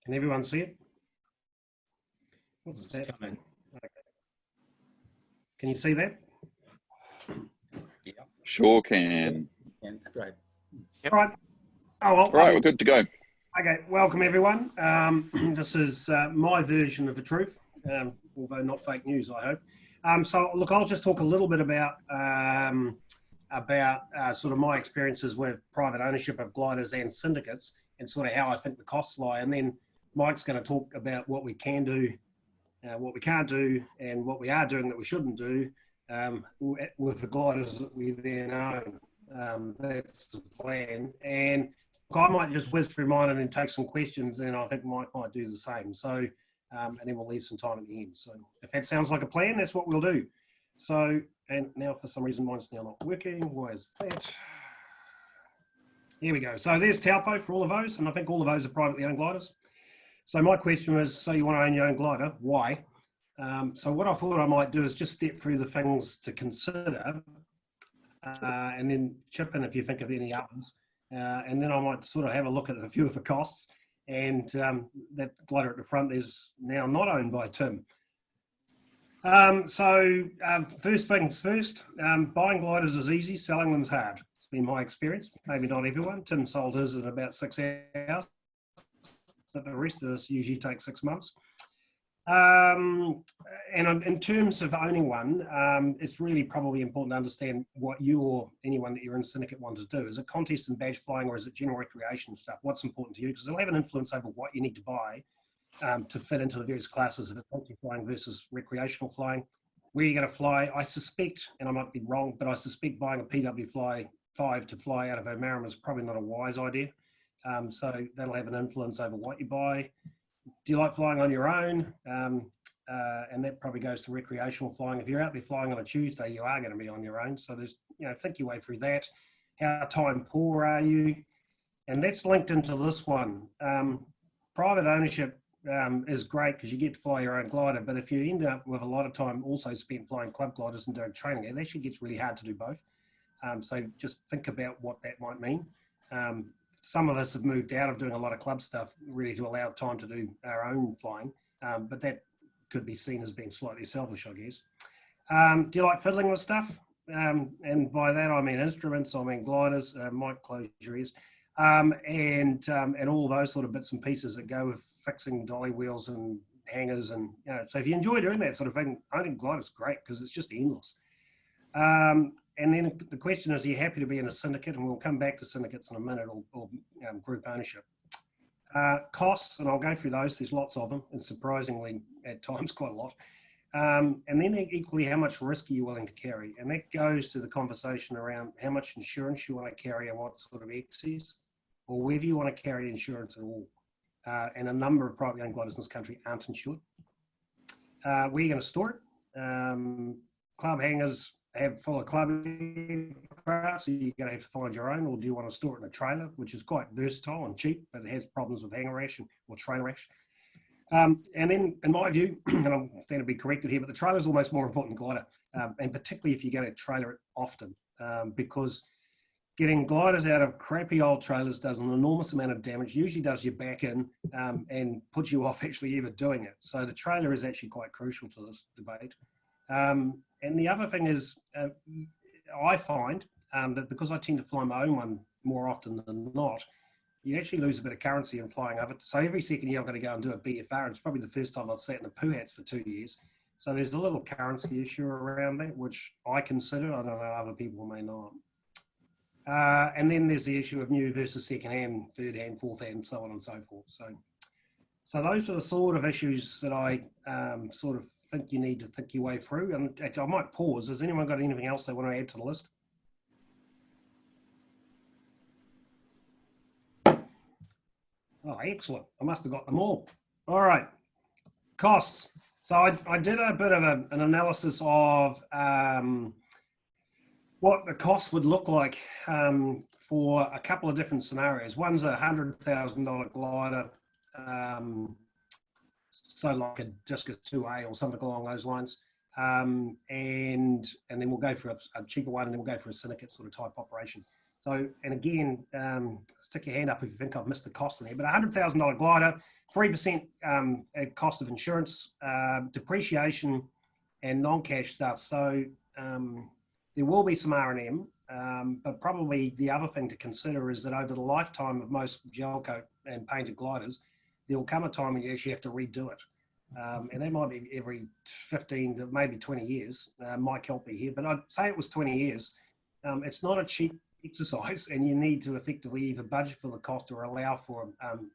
Can everyone see it? What's that? Okay. Can you see that? Yeah. Sure can. Great. Yep. All right. Oh, well, Right, we're good to go. Okay, welcome everyone. This is my version of the truth, although not fake news, I hope. So look, I'll just talk a little bit about sort of my experiences with private ownership of gliders and syndicates, and sort of how I think the costs lie. And then Mike's going to talk about what we can do, what we can't do, and what we are doing that we shouldn't do with the gliders that we then own. That's the plan. And I might just whiz through mine and then take some questions, and I think Mike might do the same. So, and then we'll leave some time at the end. So if that sounds like a plan, that's what we'll do. So, and now for some reason mine's now not working. Why is that? Here we go. So there's Taupo for all of those, and I think all of those are privately owned gliders. So my question was, so you want to own your own glider, why? So what I thought I might do is just step through the things to consider, and then chip in if you think of any others. And then I might sort of have a look at a few of the costs. And that glider at the front is now not owned by Tim. First things first, buying gliders is easy, selling them's hard. It's been my experience, maybe not everyone. Tim sold his in about 6 hours, but the rest of us usually takes 6 months. And in terms of owning one, it's really probably important to understand what you or anyone that you're in syndicate want to do. Is it contest and badge flying, or is it general recreation stuff? What's important to you? Because it'll have an influence over what you need to buy to fit into the various classes of contest flying versus recreational flying. Where you're going to fly, I suspect, and I might be wrong, but I suspect buying a PW Fly 5 to fly out of O'Marama is probably not a wise idea. So that'll have an influence over what you buy. Do you like flying on your own? And that probably goes to recreational flying. If you're out there flying on a Tuesday, you are going to be on your own. So there's, think your way through that. How time poor are you? And that's linked into this one. Private ownership is great because you get to fly your own glider. But if you end up with a lot of time also spent flying club gliders and doing training, it actually gets really hard to do both. So just think about what that might mean. Some of us have moved out of doing a lot of club stuff really to allow time to do our own flying, but that could be seen as being slightly selfish, I guess. Do you like fiddling with stuff? And by that I mean instruments, I mean gliders. Mike, close your ears, and all those sort of bits and pieces that go with fixing dolly wheels and hangers, and so if you enjoy doing that sort of thing, owning gliders is great because it's just endless. And then the question is, are you happy to be in a syndicate? And we'll come back to syndicates in a minute, or group ownership. Costs, and I'll go through those. There's lots of them, and surprisingly, at times, quite a lot. And then equally, how much risk are you willing to carry? And that goes to the conversation around how much insurance you want to carry and what sort of excess, or whether you want to carry insurance at all. And a number of privately owned gliders in this country aren't insured. Where are you going to store it? Club hangars have full of club aircraft, so you're going to have to find your own, or do you want to store it in a trailer, which is quite versatile and cheap, but it has problems with hanger rash or trailer rash. And then, in my view, and I'm going to be corrected here, but the trailer is almost more important than glider, and particularly if you're going to trailer it often, because getting gliders out of crappy old trailers does an enormous amount of damage, usually does your back in, and puts you off actually ever doing it. So the trailer is actually quite crucial to this debate. And the other thing is, I find that because I tend to fly my own one more often than not, you actually lose a bit of currency in flying over. So every second year I'm going to go and do a BFR. It's probably the first time I've sat in a poo hats for 2 years. So there's a little currency issue around that, which I consider. I don't know, other people may not. And then there's the issue of new versus second hand, third hand, fourth hand, so on and so forth. So those are the sort of issues that I sort of think you need to think your way through. And I might pause. Has anyone got anything else they want to add to the list? Oh, excellent. I must have got them all. All right. Costs. So I did a bit of an analysis of what the cost would look like for a couple of different scenarios. One's a $100,000 glider, so like a Discus 2A or something along those lines, and then we'll go for a cheaper one, and then we'll go for a syndicate sort of type operation. So, and again, stick your hand up if you think I've missed the cost in there, but $100,000 glider, 3% cost of insurance, depreciation, and non-cash stuff. So there will be some R&M, but probably the other thing to consider is that over the lifetime of most gel coat and painted gliders, there will come a time when you actually have to redo it. And that might be every 15 to maybe 20 years. Mike helped me here, but I'd say it was 20 years. It's not a cheap exercise, and you need to effectively either budget for the cost or allow for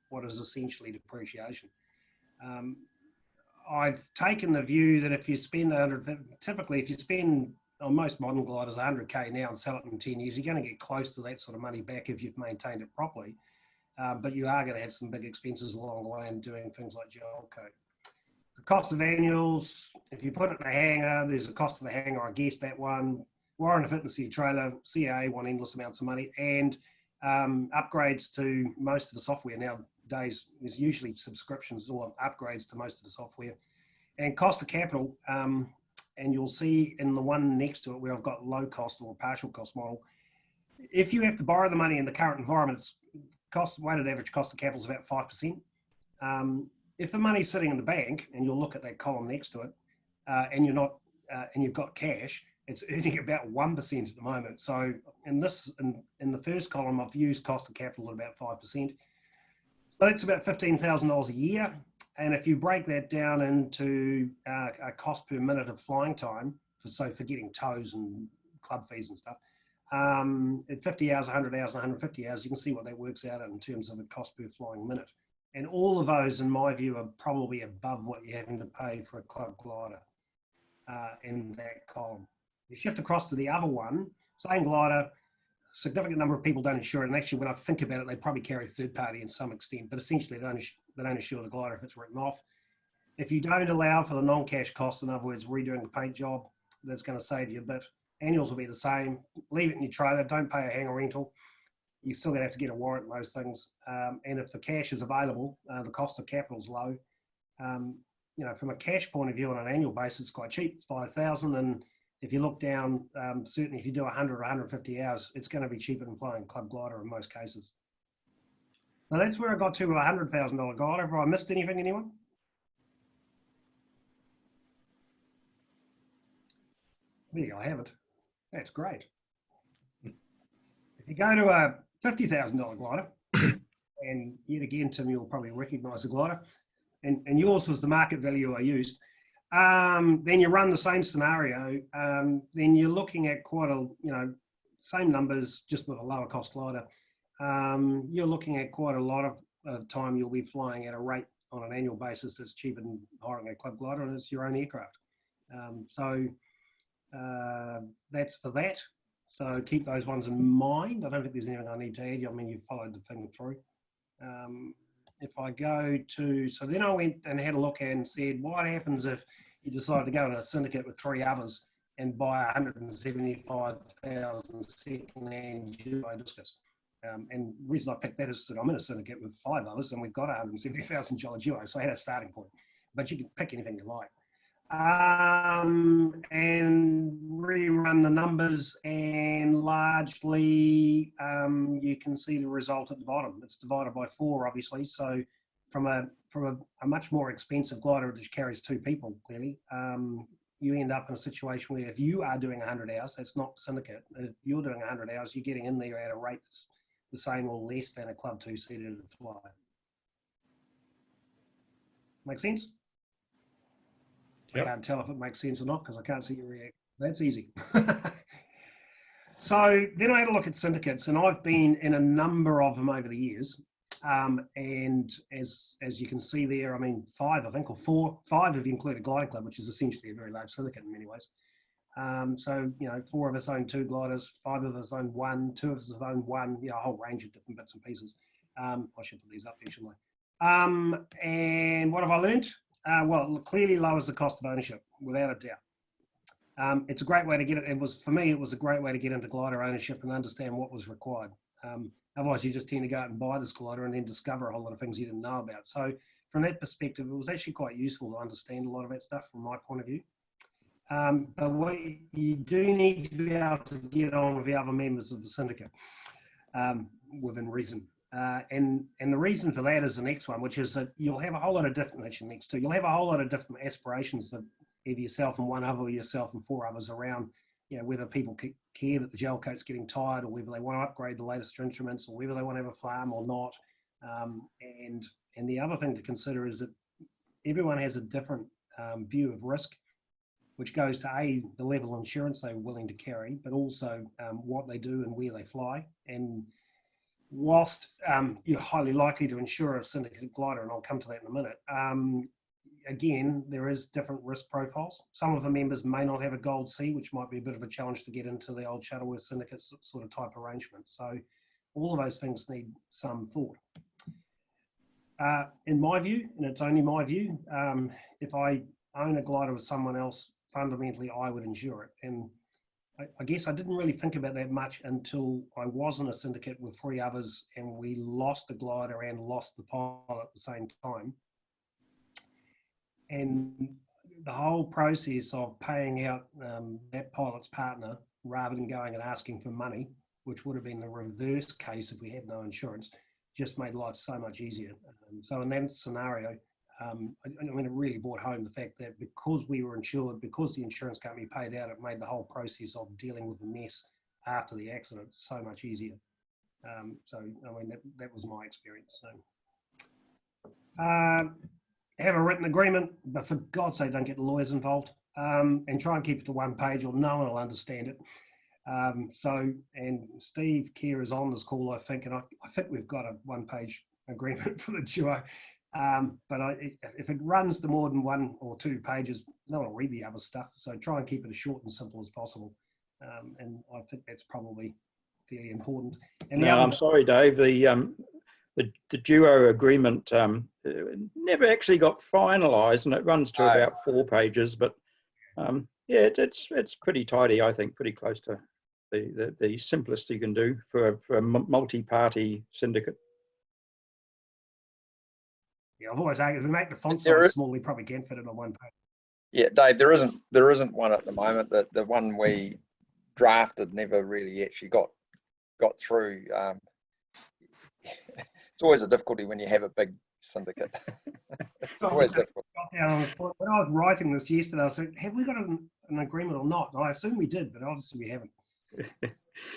what is essentially depreciation. I've taken the view that if you spend typically if you spend on most modern gliders 100K now and sell it in 10 years, you're going to get close to that sort of money back if you've maintained it properly. But you are going to have some big expenses along the way in doing things like gel coat. The cost of annuals, if you put it in a hangar, there's a cost of the hangar, I guess that one. Warrant of fitness for your trailer, CAA want endless amounts of money, and upgrades to most of the software nowadays. There's usually subscriptions or upgrades to most of the software. And cost of capital, and you'll see in the one next to it where I've got low cost or partial cost model. If you have to borrow the money in the current environment, weighted average cost of capital is about 5%. If the money's sitting in the bank, and you'll look at that column next to it, and you've got cash, it's earning about 1% at the moment. So in the first column, I've used cost of capital at about 5%. So that's about $15,000 a year. And if you break that down into a cost per minute of flying time, so for getting tows and club fees and stuff, at 50 hours, 100 hours, 150 hours, you can see what that works out in terms of a cost per flying minute. And all of those, in my view, are probably above what you're having to pay for a club glider in that column. You shift across to the other one, same glider, significant number of people don't insure it. And actually, when I think about it, they probably carry a third party in some extent, but essentially they don't insure the glider if it's written off. If you don't allow for the non-cash costs, in other words, redoing the paint job, that's going to save you a bit. Annuals will be the same. Leave it in your trailer. Don't pay a hangar rental. You're still going to have to get a warrant and those things. And if the cash is available, the cost of capital is low. You know, from a cash point of view on an annual basis, it's quite cheap. It's $5,000. And if you look down, certainly if you do 100 or 150 hours, it's going to be cheaper than flying club glider in most cases. So that's where I got to a $100,000 glider. Have I missed anything, anyone? There you go, I have it. That's great. If you go to a $50,000 glider, and yet again, Tim, you'll probably recognize the glider, and yours was the market value I used. Then you run the same scenario, then you're looking at quite a, same numbers, just with a lower cost glider. You're looking at quite a lot of time you'll be flying at a rate on an annual basis that's cheaper than hiring a club glider, and it's your own aircraft. That's for that. So keep those ones in mind. I don't think there's anything I need to add. I mean, you've followed the thing through. If I go to, so then I went and had a look and said, what happens if you decide to go in a syndicate with 3 others and buy 175,000 second-hand Judo discus? And the reason I picked that is that I'm in a syndicate with 5 others and we've got 170,000 Jolly Duo, so I had a starting point. But you can pick anything you like. And rerun the numbers, and largely you can see the result at the bottom. It's divided by 4, obviously. So from a much more expensive glider which carries 2 people, clearly, you end up in a situation where if you are doing 100 hours, that's not syndicate. If you're doing 100 hours, you're getting in there at a rate that's the same or less than a Club 2-seater to fly. Make sense? Yep. I can't tell if it makes sense or not because I can't see your reaction. That's easy. So then I had a look at syndicates, and I've been in a number of them over the years. And as you can see there, I mean, 5, I think, or 4, 5 if you include a gliding club, which is essentially a very large syndicate in many ways. So, 4 of us own 2 gliders, 5 of us own 1, 2 of us own 1, a whole range of different bits and pieces. I should put these up there, shouldn't I? And what have I learned? Well, it clearly lowers the cost of ownership, without a doubt. It's a great way to get it. For me, it was a great way to get into glider ownership and understand what was required. Otherwise, you just tend to go out and buy this glider and then discover a whole lot of things you didn't know about. So from that perspective, it was actually quite useful to understand a lot of that stuff from my point of view. But what you do need to be able to get on with the other members of the syndicate. within reason. And the reason for that is the next one, which is that you'll have a whole lot of different, actually next two, you'll have a whole lot of different aspirations for either yourself and one other or yourself and four others around, whether people care that the gel coat's getting tired, or whether they want to upgrade the latest instruments, or whether they want to have a farm or not. And the other thing to consider is that everyone has a different view of risk, which goes to the level of insurance they're willing to carry, but also what they do and where they fly. And whilst you're highly likely to insure a syndicated glider, and I'll come to that in a minute, again, there is different risk profiles. Some of the members may not have a gold C, which might be a bit of a challenge to get into the old Shuttleworth syndicates sort of type arrangement. So all of those things need some thought. In my view, and it's only my view, if I own a glider with someone else, fundamentally I would insure it. And I guess I didn't really think about that much until I was in a syndicate with three others and we lost the glider and lost the pilot at the same time. And the whole process of paying out that pilot's partner rather than going and asking for money, which would have been the reverse case if we had no insurance, just made life so much easier. So in that scenario, I mean, it really brought home the fact that because we were insured, because the insurance company paid out, it made the whole process of dealing with the mess after the accident so much easier. So, I mean, that was my experience. So, have a written agreement, but for God's sake, don't get the lawyers involved, and try and keep it to one page or no one will understand it. And Steve Kerr is on this call, I think, and I think we've got a one-page agreement for the duo. But if it runs to more than 1 or 2 pages, no one will read the other stuff. So try and keep it as short and simple as possible. And I think that's probably fairly important. And no, I'm sorry, Dave. The duo agreement never actually got finalised, and it runs to about 4 pages. But yeah, it's pretty tidy, I think, pretty close to the simplest you can do for a multi-party syndicate. Yeah, I've always argued if we make the font size small, we probably can fit it on one page. Yeah, Dave, there isn't one at the moment. The one we drafted never really actually got through. It's always a difficulty when you have a big syndicate. It's always difficult. When I was writing this yesterday, I said, have we got an agreement or not? And I assume we did, but obviously we haven't.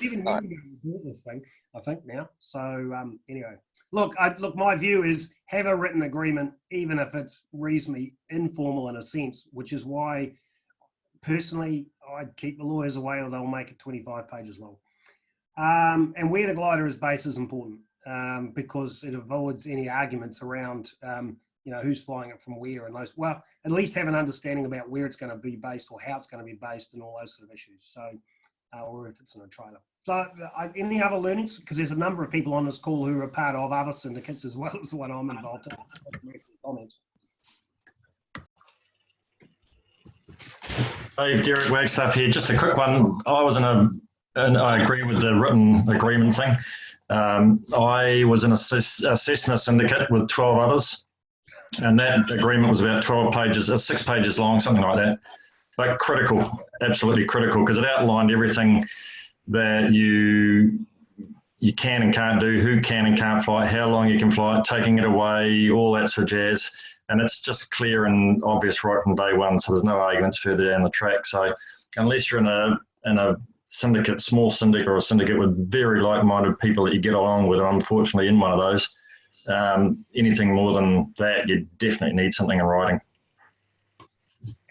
Even years ago we bought this thing, I think now. So anyway, look, my view is have a written agreement, even if it's reasonably informal in a sense, which is why personally I'd keep the lawyers away or they'll make it 25 pages long. And where the glider is based is important because it avoids any arguments around who's flying it from where and those. Well, at least have an understanding about where it's going to be based or how it's going to be based and all those sort of issues. So. Or if it's in a trailer. So any other learnings? Because there's a number of people on this call who are part of other syndicates as well as the one I'm involved in. Comments. Dave, Derek Wagstaff here. Just a quick one. I was and I agree with the written agreement thing. I was in a Cessna syndicate with 12 others, and that agreement was about 12 pages, 6 pages long, something like that. But critical, absolutely critical, because it outlined everything that you can and can't do, who can and can't fly it, how long you can fly it, taking it away, all that sort of jazz. And it's just clear and obvious right from day one, so there's no arguments further down the track. So unless you're in a syndicate, small syndicate or a syndicate with very like-minded people that you get along with, and I'm unfortunately in one of those, anything more than that, you definitely need something in writing.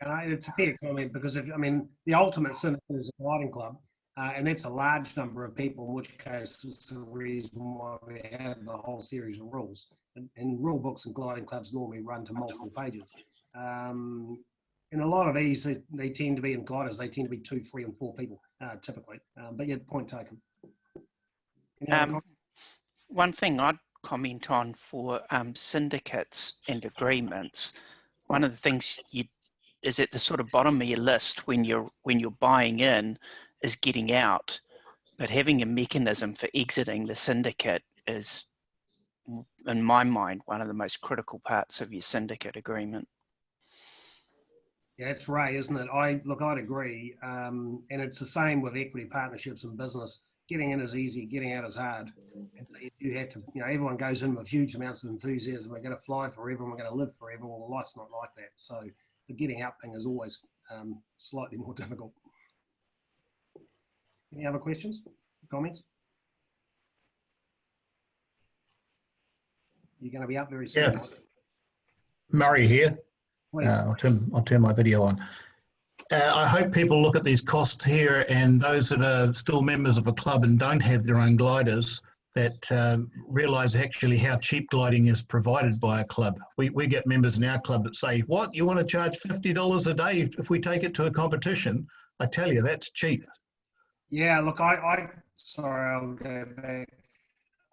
It's a fair comment because the ultimate syndicate is a gliding club, and that's a large number of people, in which case it's the reason why we have the whole series of rules. And rule books and gliding clubs normally run to multiple pages. And a lot of these, they tend to be in gliders, they tend to be 2, 3, and 4 people typically. But yeah, point taken. One thing I'd comment on for syndicates and agreements, one of the things is at the sort of bottom of your list when you're buying in is getting out, but having a mechanism for exiting the syndicate is, in my mind, one of the most critical parts of your syndicate agreement. Yeah, it's Ray, isn't it? I'd agree, and it's the same with equity partnerships and business. getting in is easy, getting out is hard. And so you have to, everyone goes in with huge amounts of enthusiasm. We're going to fly forever and we're going to live forever. Well, life's not like that. So the getting out thing is always slightly more difficult. Any other questions, comments? You're going to be up very soon. Yeah. Murray here. Please. I'll turn my video on. I hope people look at these costs here, and those that are still members of a club and don't have their own gliders, that realise actually how cheap gliding is provided by a club. We get members in our club that say, what, you want to charge $50 a day if we take it to a competition? I tell you, that's cheap. Yeah, look, sorry, I'll go back.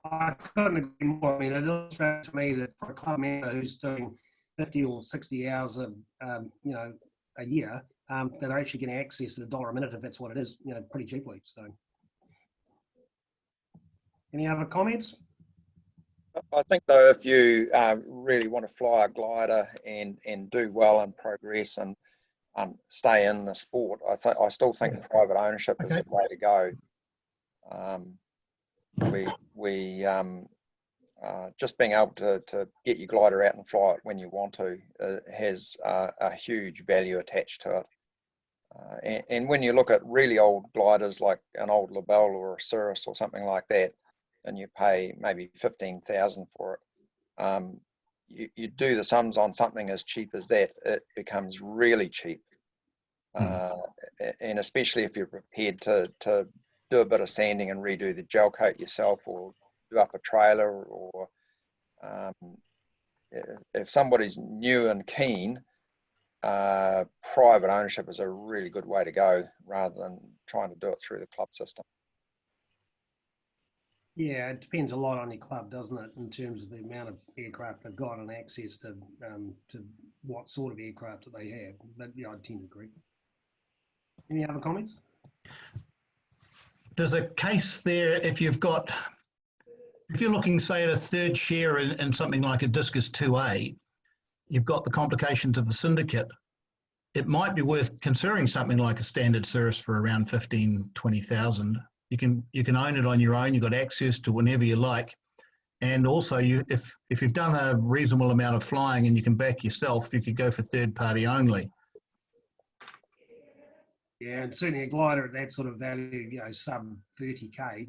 I couldn't agree more. I mean, it illustrates to me that for a club member who's doing 50 or 60 hours a year, that they're actually getting access to $1 a minute, if that's what it is, pretty cheaply. So, any other comments? I think though, if you really want to fly a glider and do well and progress and stay in the sport, I still think private ownership is the way to go. Just being able to get your glider out and fly it when you want to has a huge value attached to it. And when you look at really old gliders like an old Labelle or a Cirrus or something like that, and you pay maybe $15,000 for it, you do the sums on something as cheap as that, it becomes really cheap. And especially if you're prepared to do a bit of sanding and redo the gel coat yourself, or do up a trailer, or if somebody's new and keen, private ownership is a really good way to go rather than trying to do it through the club system. Yeah, it depends a lot on your club, doesn't it, in terms of the amount of aircraft they've got and access to what sort of aircraft that they have. But yeah, I tend to agree. Any other comments? There's a case there if you're looking, say, at a third share in something like a Discus 2A, you've got the complications of the syndicate. It might be worth considering something like a standard Cirrus for around 15,000, 20,000. You can own it on your own. You've got access to whenever you like. And also, if you've done a reasonable amount of flying and you can back yourself, you could go for third party only. Yeah, and certainly a glider at that sort of value, sub 30K,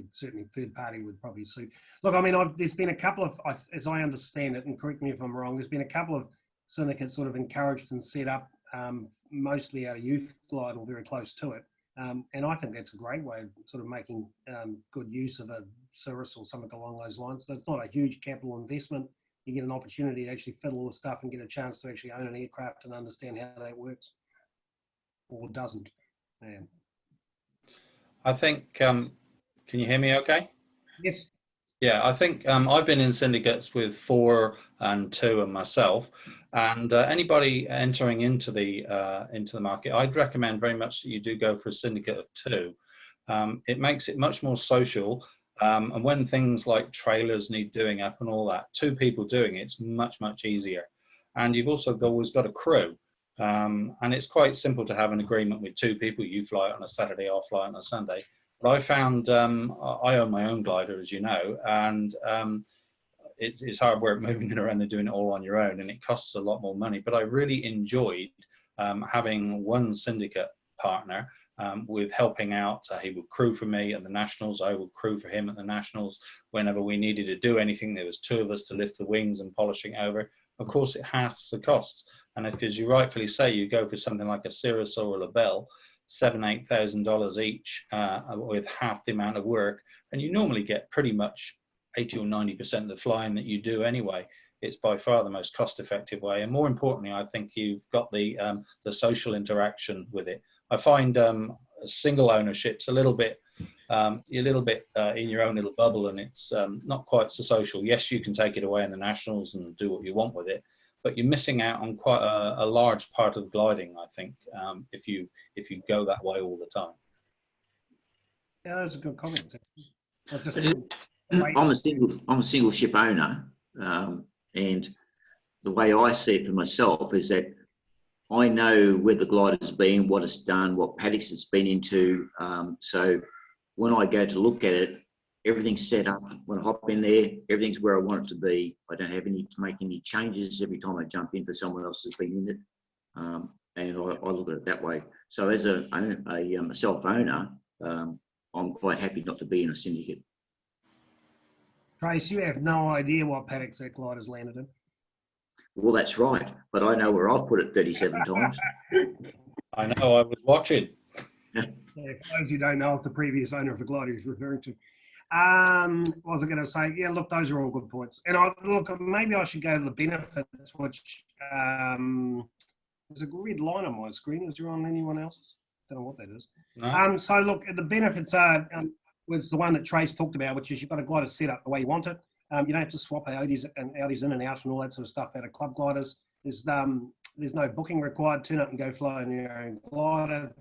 certainly third party would probably suit. Look, I mean, there's been a couple of, as I understand it, and correct me if I'm wrong, there's been a couple of syndicates sort of encouraged and set up, mostly out of youth glide or very close to it. And I think that's a great way of sort of making good use of a Cirrus or something along those lines. So it's not a huge capital investment. You get an opportunity to actually fiddle the stuff and get a chance to actually own an aircraft and understand how that works. Or doesn't. Yeah. I think, can you hear me okay? Yes. Yeah, I think I've been in syndicates with 4 and 2 and myself, and anybody entering into the market, I'd recommend very much that you do go for a syndicate of 2. It makes it much more social, and when things like trailers need doing up and all that, 2 people doing it's much, much easier. And you've also always got a crew. And it's quite simple to have an agreement with 2 people. You fly it on a Saturday, I'll fly it on a Sunday. But I found, I own my own glider, as you know, and it's hard work moving it around and doing it all on your own, and it costs a lot more money. But I really enjoyed having one syndicate partner with helping out. He would crew for me at the Nationals, I would crew for him at the Nationals. Whenever we needed to do anything, there was 2 of us to lift the wings and polishing over. Of course, it halves the costs. And if, as you rightfully say, you go for something like a Cirrus or a Labelle, $7,000, $8,000 each with half the amount of work, and you normally get pretty much 80 or 90% of the flying that you do anyway. It's by far the most cost-effective way, and more importantly, I think you've got the social interaction with it. I find single ownership's a little bit in your own little bubble, and it's not quite so social. Yes, you can take it away in the Nationals and do what you want with it, but you're missing out on quite a large part of gliding, I think, if you go that way all the time. Yeah, that's a good comment. I'm a single ship owner, and the way I see it for myself is that I know where the glider's been, what it's done, what paddocks it's been into. So when I go to look at it, everything's set up. When I hop in there, everything's where I want it to be. I don't have to make any changes every time I jump in for someone else who's been in it. And I look at it that way. So as a self-owner, I'm quite happy not to be in a syndicate. Trace, you have no idea what paddocks that glider's landed in. Well, that's right. But I know where I've put it 37 times. I know, I was watching. Yeah, for those who don't know, it's the previous owner of the glider he's referring to. What was I going to say? Yeah, look, those are all good points. And maybe I should go to the benefits, which there's a red line on my screen. Is there on anyone else's? Don't know what that is. No. So look, the benefits are was the one that Trace talked about, which is you've got a glider set up the way you want it. You don't have to swap Audis in and out and all that sort of stuff out of club gliders. There's no booking required. Turn up and go fly in your own glider,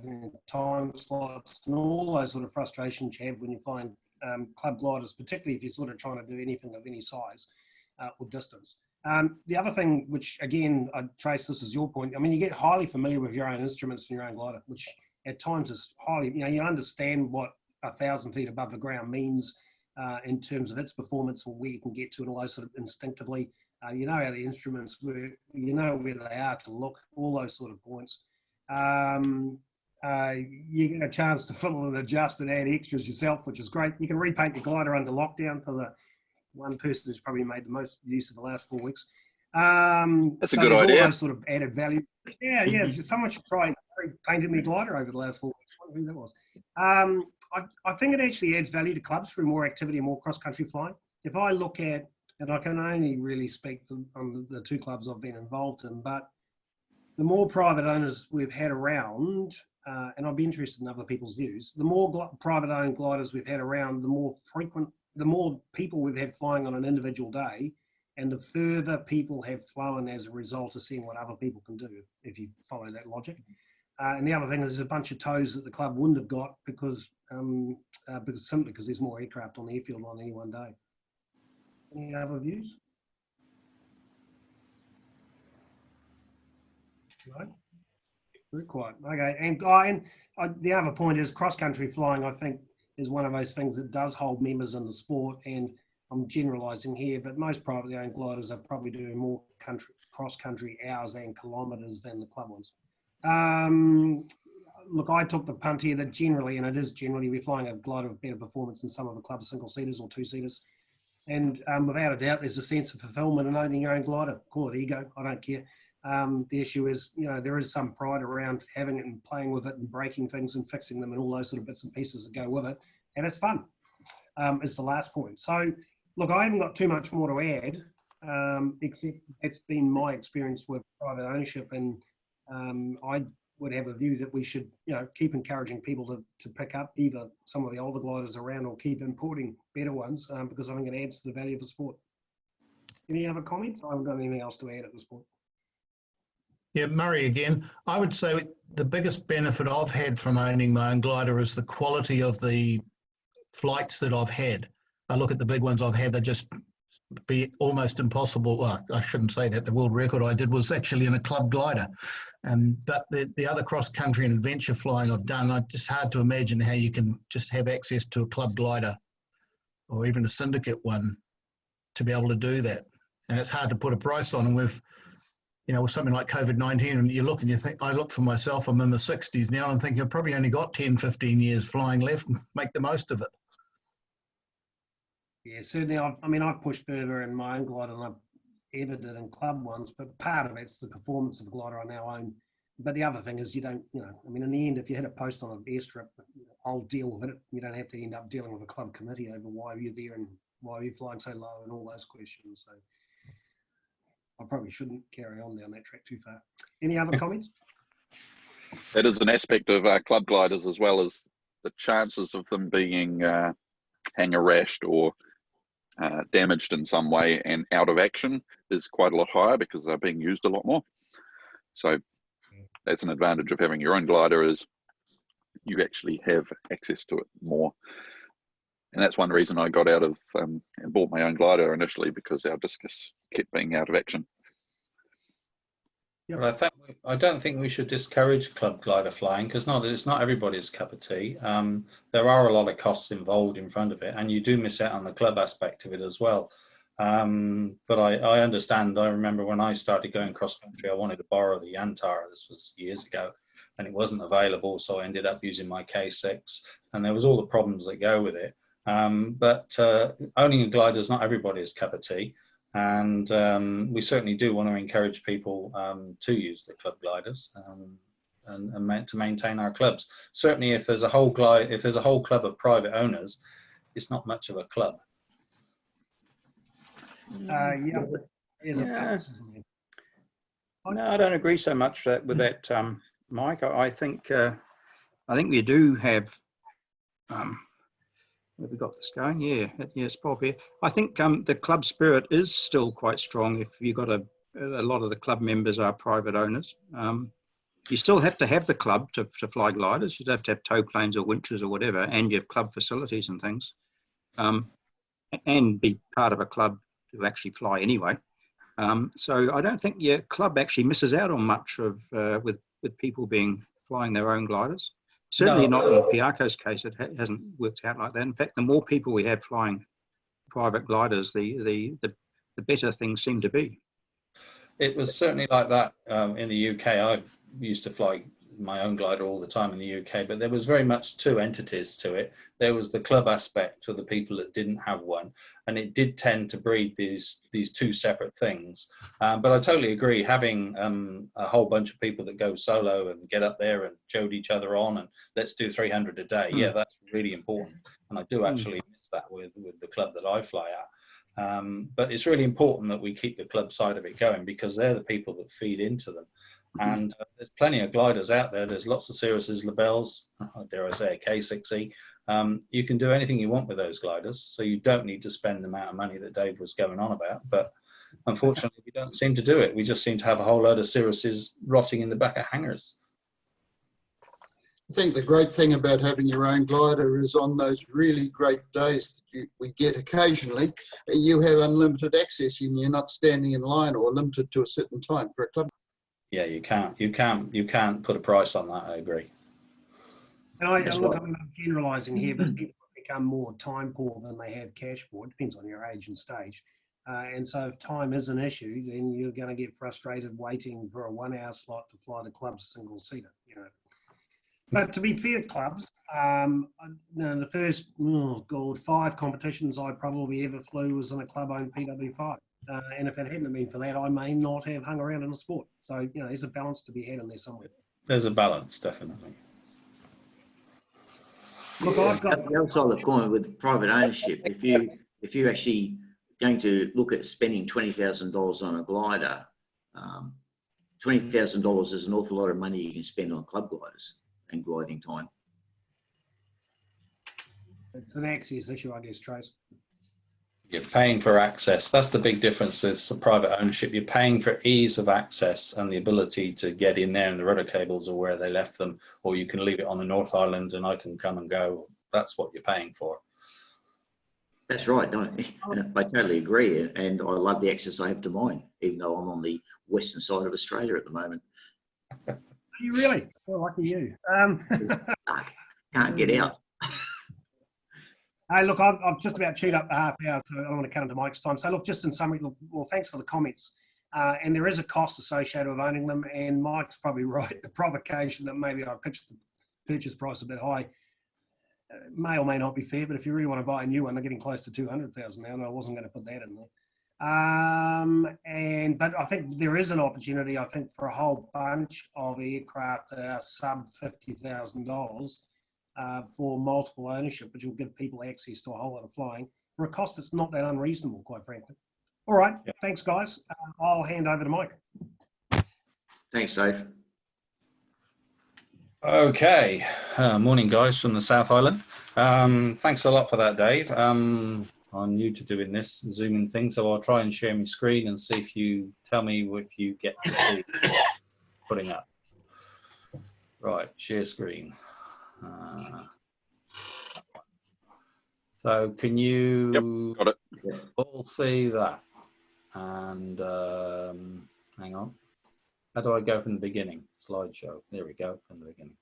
time slots, and all those sort of frustrations you have when you find club gliders, particularly if you're sort of trying to do anything of any size or distance. The other thing, which again, Trace, this is your point. I mean, you get highly familiar with your own instruments and your own glider, which at times is highly, you understand what 1,000 feet above the ground means in terms of its performance or where you can get to and all those sort of instinctively. You know how the instruments work, you know where they are to look, all those sort of points. You get a chance to fiddle and adjust and add extras yourself, which is great. You can repaint your glider under lockdown for the one person who's probably made the most use of the last 4 weeks. That's a good idea. All those sort of added value. Yeah. Someone should try painting their glider over the last 4 weeks. I wonder who that was. I think it actually adds value to clubs through more activity and more cross-country flying. If I look at, and I can only really speak on the 2 clubs I've been involved in, but the more private owners we've had around, and I'd be interested in other people's views, the more private owned gliders we've had around, the more people we've had flying on an individual day, and the further people have flown as a result of seeing what other people can do, if you follow that logic. And the other thing is there's a bunch of toes that the club wouldn't have got because there's more aircraft on the airfield on any one day. Any other views? No? Very quiet. Okay, and the other point is cross-country flying, I think, is one of those things that does hold members in the sport, and I'm generalising here, but most privately owned gliders are probably doing more cross-country hours and kilometres than the club ones. Look, I took the punt here that generally, and it is generally, we're flying a glider of better performance than some of the club single-seaters or two-seaters. And without a doubt, there's a sense of fulfillment in owning your own glider. Call it ego, I don't care. The issue is, there is some pride around having it and playing with it and breaking things and fixing them and all those sort of bits and pieces that go with it. And it's fun, is the last point. So, look, I haven't got too much more to add, except it's been my experience with private ownership, and I would have a view that we should, keep encouraging people to pick up either some of the older gliders around or keep importing better ones, because I think it adds to the value of the sport. Any other comments? I haven't got anything else to add at this point. Yeah, Murray again. I would say the biggest benefit I've had from owning my own glider is the quality of the flights that I've had. I look at the big ones I've had, they just be almost impossible. Well, I shouldn't say that. The world record I did was actually in a club glider. But the other cross-country and adventure flying I've done, it's just hard to imagine how you can just have access to a club glider or even a syndicate one to be able to do that. And it's hard to put a price on. And with something like COVID-19, and you look and you think, I look for myself, I'm in my 60s now, and I'm thinking I've probably only got 10, 15 years flying left, and make the most of it. Yeah, certainly. I've pushed further in my own glider than I've ever did in club ones, but part of it's the performance of the glider I now own. But the other thing is in the end, if you hit a post on an airstrip, I'll deal with it. You don't have to end up dealing with a club committee over why you're there and why you're flying so low and all those questions. So I probably shouldn't carry on down that track too far. Any other comments? That is an aspect of club gliders, as well as the chances of them being hanger-rashed or damaged in some way and out of action is quite a lot higher because they're being used a lot more. So that's an advantage of having your own glider, is you actually have access to it more. And that's one reason I got out of and bought my own glider initially, because our discus kept being out of action. Yep. But I don't think we should discourage club glider flying, because it's not everybody's cup of tea. There are a lot of costs involved in front of it, and you do miss out on the club aspect of it as well. But I understand. I remember when I started going cross country, I wanted to borrow the Yantar. This was years ago, and it wasn't available, so I ended up using my K6, and there was all the problems that go with it. But owning a glider is not everybody's cup of tea. And we certainly do want to encourage people to use the club gliders and to maintain our clubs. Certainly, if there's a whole club of private owners, it's not much of a club. Yeah. Yeah. No, I don't agree so much with that, Mike. I think we do have. Have we got this going? Yeah, yes, Bob here. I think the club spirit is still quite strong if you've got a lot of the club members are private owners. You still have to have the club to fly gliders. You'd have to have tow planes or winches or whatever, and you have club facilities and things, and be part of a club to actually fly anyway. So I don't think your club actually misses out on much of with people flying their own gliders. Certainly not in Piako's case. It hasn't worked out like that. In fact, the more people we have flying private gliders, the better things seem to be. It was certainly like that in the UK. I used to fly my own glider all the time in the UK, but there was very much two entities to it. There was the club aspect for the people that didn't have one, and it did tend to breed these two separate things. But I totally agree, having a whole bunch of people that go solo and get up there and jode each other on and let's do 300 a day. Yeah, that's really important. And I do actually miss that with the club that I fly at. But it's really important that we keep the club side of it going, because they're the people that feed into them. And there's plenty of gliders out there. There's lots of Cirrus's, Labelles, dare I say, a K6E. You can do anything you want with those gliders, so you don't need to spend the amount of money that Dave was going on about. But unfortunately, we don't seem to do it. We just seem to have a whole load of Cirrus's rotting in the back of hangars. I think the great thing about having your own glider is on those really great days that we get occasionally, you have unlimited access and you're not standing in line or limited to a certain time for a club. Yeah, you can't put a price on that. I agree. And I'm not generalising here, but people become more time poor than they have cash for. It depends on your age and stage. And so if time is an issue, then you're going to get frustrated waiting for a 1 hour slot to fly the club's single seater, you know. But to be fair, clubs, the first 5 competitions I probably ever flew was in a club-owned PW5. And if it hadn't been for that, I may not have hung around in the sport. So, you know, there's a balance to be had in there somewhere. There's a balance, definitely. Look, yeah, I've got the other side of the coin with private ownership. If you're actually going to look at spending $20,000 on a glider, $20,000 is an awful lot of money you can spend on club gliders and gliding time. It's an access issue, I guess, Trace. You're paying for access. That's the big difference with some private ownership. You're paying for ease of access and the ability to get in there, and the rudder cables are where they left them, or you can leave it on the North Island and I can come and go. That's what you're paying for. That's right. I totally agree. And I love the access I have to mine, even though I'm on the western side of Australia at the moment. Are you really? Well, lucky you. Can't get out. Hey, look, I've just about chewed up the half hour, so I don't want to cut into Mike's time. So, look, just in summary, well, thanks for the comments. And there is a cost associated with owning them, and Mike's probably right. The provocation that maybe I pitched the purchase price a bit high may or may not be fair, but if you really want to buy a new one, they're getting close to 200,000 now, and I wasn't going to put that in there. But I think there is an opportunity, I think, for a whole bunch of aircraft that are sub $50,000 for multiple ownership, which will give people access to a whole lot of flying for a cost that's not that unreasonable, quite frankly. All right, Thanks, guys. I'll hand over to Mike. Thanks, Dave. Okay, morning guys from the South Island. Thanks a lot for that, Dave. I'm new to doing this Zooming thing, so I'll try and share my screen and see if you tell me if you get to see putting up. Right, share screen. So can you got it. all see that? And hang on. How do I go from the beginning? Slideshow. There we go, from the beginning.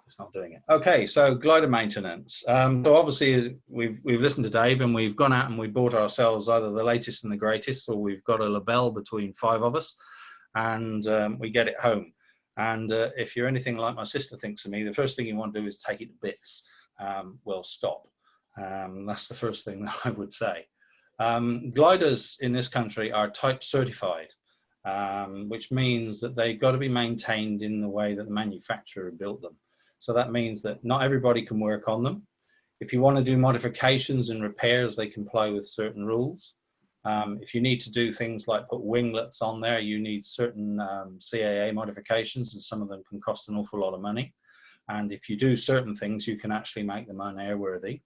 It's not doing it. Okay, so glider maintenance. So obviously we've listened to Dave, and we've gone out and we bought ourselves either the latest and the greatest, or we've got a label between 5 of us, and we get it home. And if you're anything like my sister thinks of me, the first thing you want to do is take it to bits. Well, stop. That's the first thing that I would say. Gliders in this country are type certified, which means that they've got to be maintained in the way that the manufacturer built them. So that means that not everybody can work on them. If you want to do modifications and repairs, they comply with certain rules. If you need to do things like put winglets on there, you need certain CAA modifications, and some of them can cost an awful lot of money. And if you do certain things, you can actually make them unairworthy.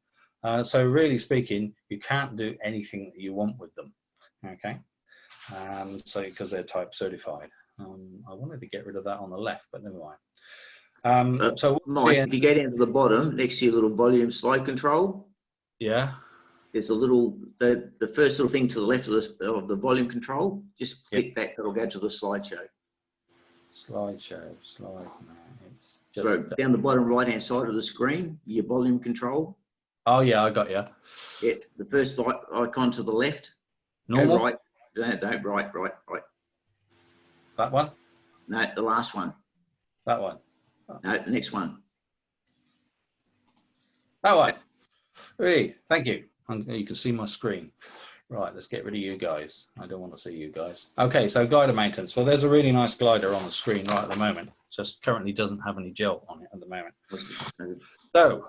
So really speaking, you can't do anything that you want with them, okay? So because they're type certified. I wanted to get rid of that on the left, but never mind. So Mike, if you go down to the bottom, next to your little volume slide control, yeah, there's a little, the first little thing to the left of the volume control, just click that, that'll go to the slideshow. Slideshow, slide, no, it's just... So down the bottom right-hand side of the screen, your volume control. Oh yeah, I got you. Yeah, the first icon to the left. Normal? Go right, no, right. That one? No, the last one. That one? No, the next one. That one. Hey, thank you. You can see my screen. Right, let's get rid of you guys. I don't want to see you guys. Okay, so glider maintenance. Well, there's a really nice glider on the screen right at the moment. Just currently doesn't have any gel on it at the moment. So,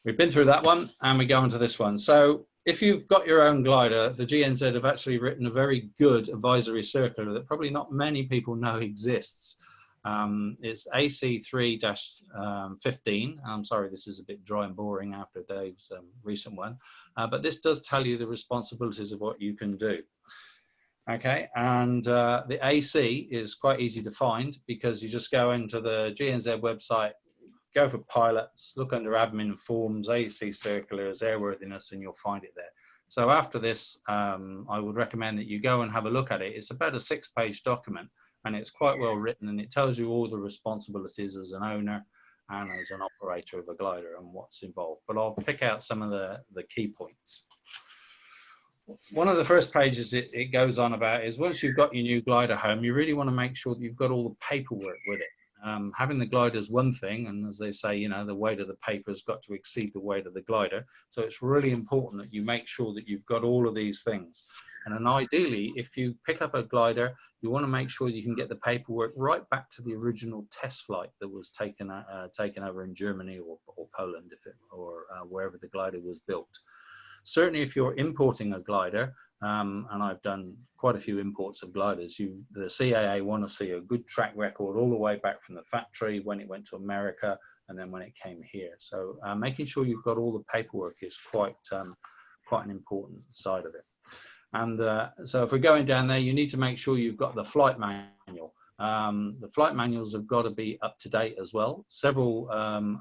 we've been through that one, and we go on to this one. So, if you've got your own glider, the GNZ have actually written a very good advisory circular that probably not many people know exists. It's AC3-15. I'm sorry, this is a bit dry and boring after Dave's recent one, but this does tell you the responsibilities of what you can do. Okay, and the AC is quite easy to find because you just go into the GNZ website, go for pilots, look under admin and forms, AC circulars, airworthiness, and you'll find it there. So after this, I would recommend that you go and have a look at it. It's about a 6-page document, and it's quite well written, and it tells you all the responsibilities as an owner and as an operator of a glider and what's involved. But I'll pick out some of the key points. One of the first pages it goes on about is once you've got your new glider home, you really want to make sure that you've got all the paperwork with it. Having the glider is one thing, and as they say, you know, the weight of the paper has got to exceed the weight of the glider. So it's really important that you make sure that you've got all of these things. And then ideally, if you pick up a glider, you want to make sure you can get the paperwork right back to the original test flight that was taken over in Germany or Poland, or wherever the glider was built. Certainly, if you're importing a glider, and I've done quite a few imports of gliders, the CAA want to see a good track record all the way back from the factory when it went to America and then when it came here. So making sure you've got all the paperwork is quite an important side of it. And so if we're going down there, you need to make sure you've got the flight manual. The flight manuals have got to be up to date as well. Several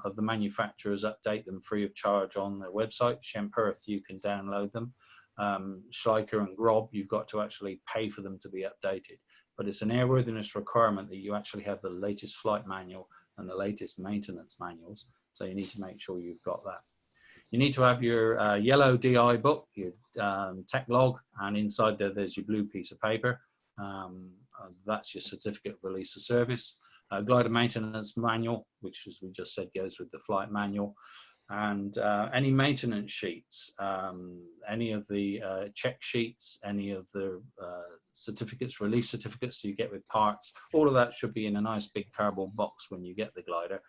of the manufacturers update them free of charge on their website. Shemperth, you can download them. Schleicher and Grob, you've got to actually pay for them to be updated. But it's an airworthiness requirement that you actually have the latest flight manual and the latest maintenance manuals. So you need to make sure you've got that. You need to have your yellow DI book, your tech log, and inside there's your blue piece of paper. That's your certificate of release of service. Glider maintenance manual, which, as we just said, goes with the flight manual. And any maintenance sheets, any of the check sheets, any of the certificates, release certificates you get with parts, all of that should be in a nice big cardboard box when you get the glider.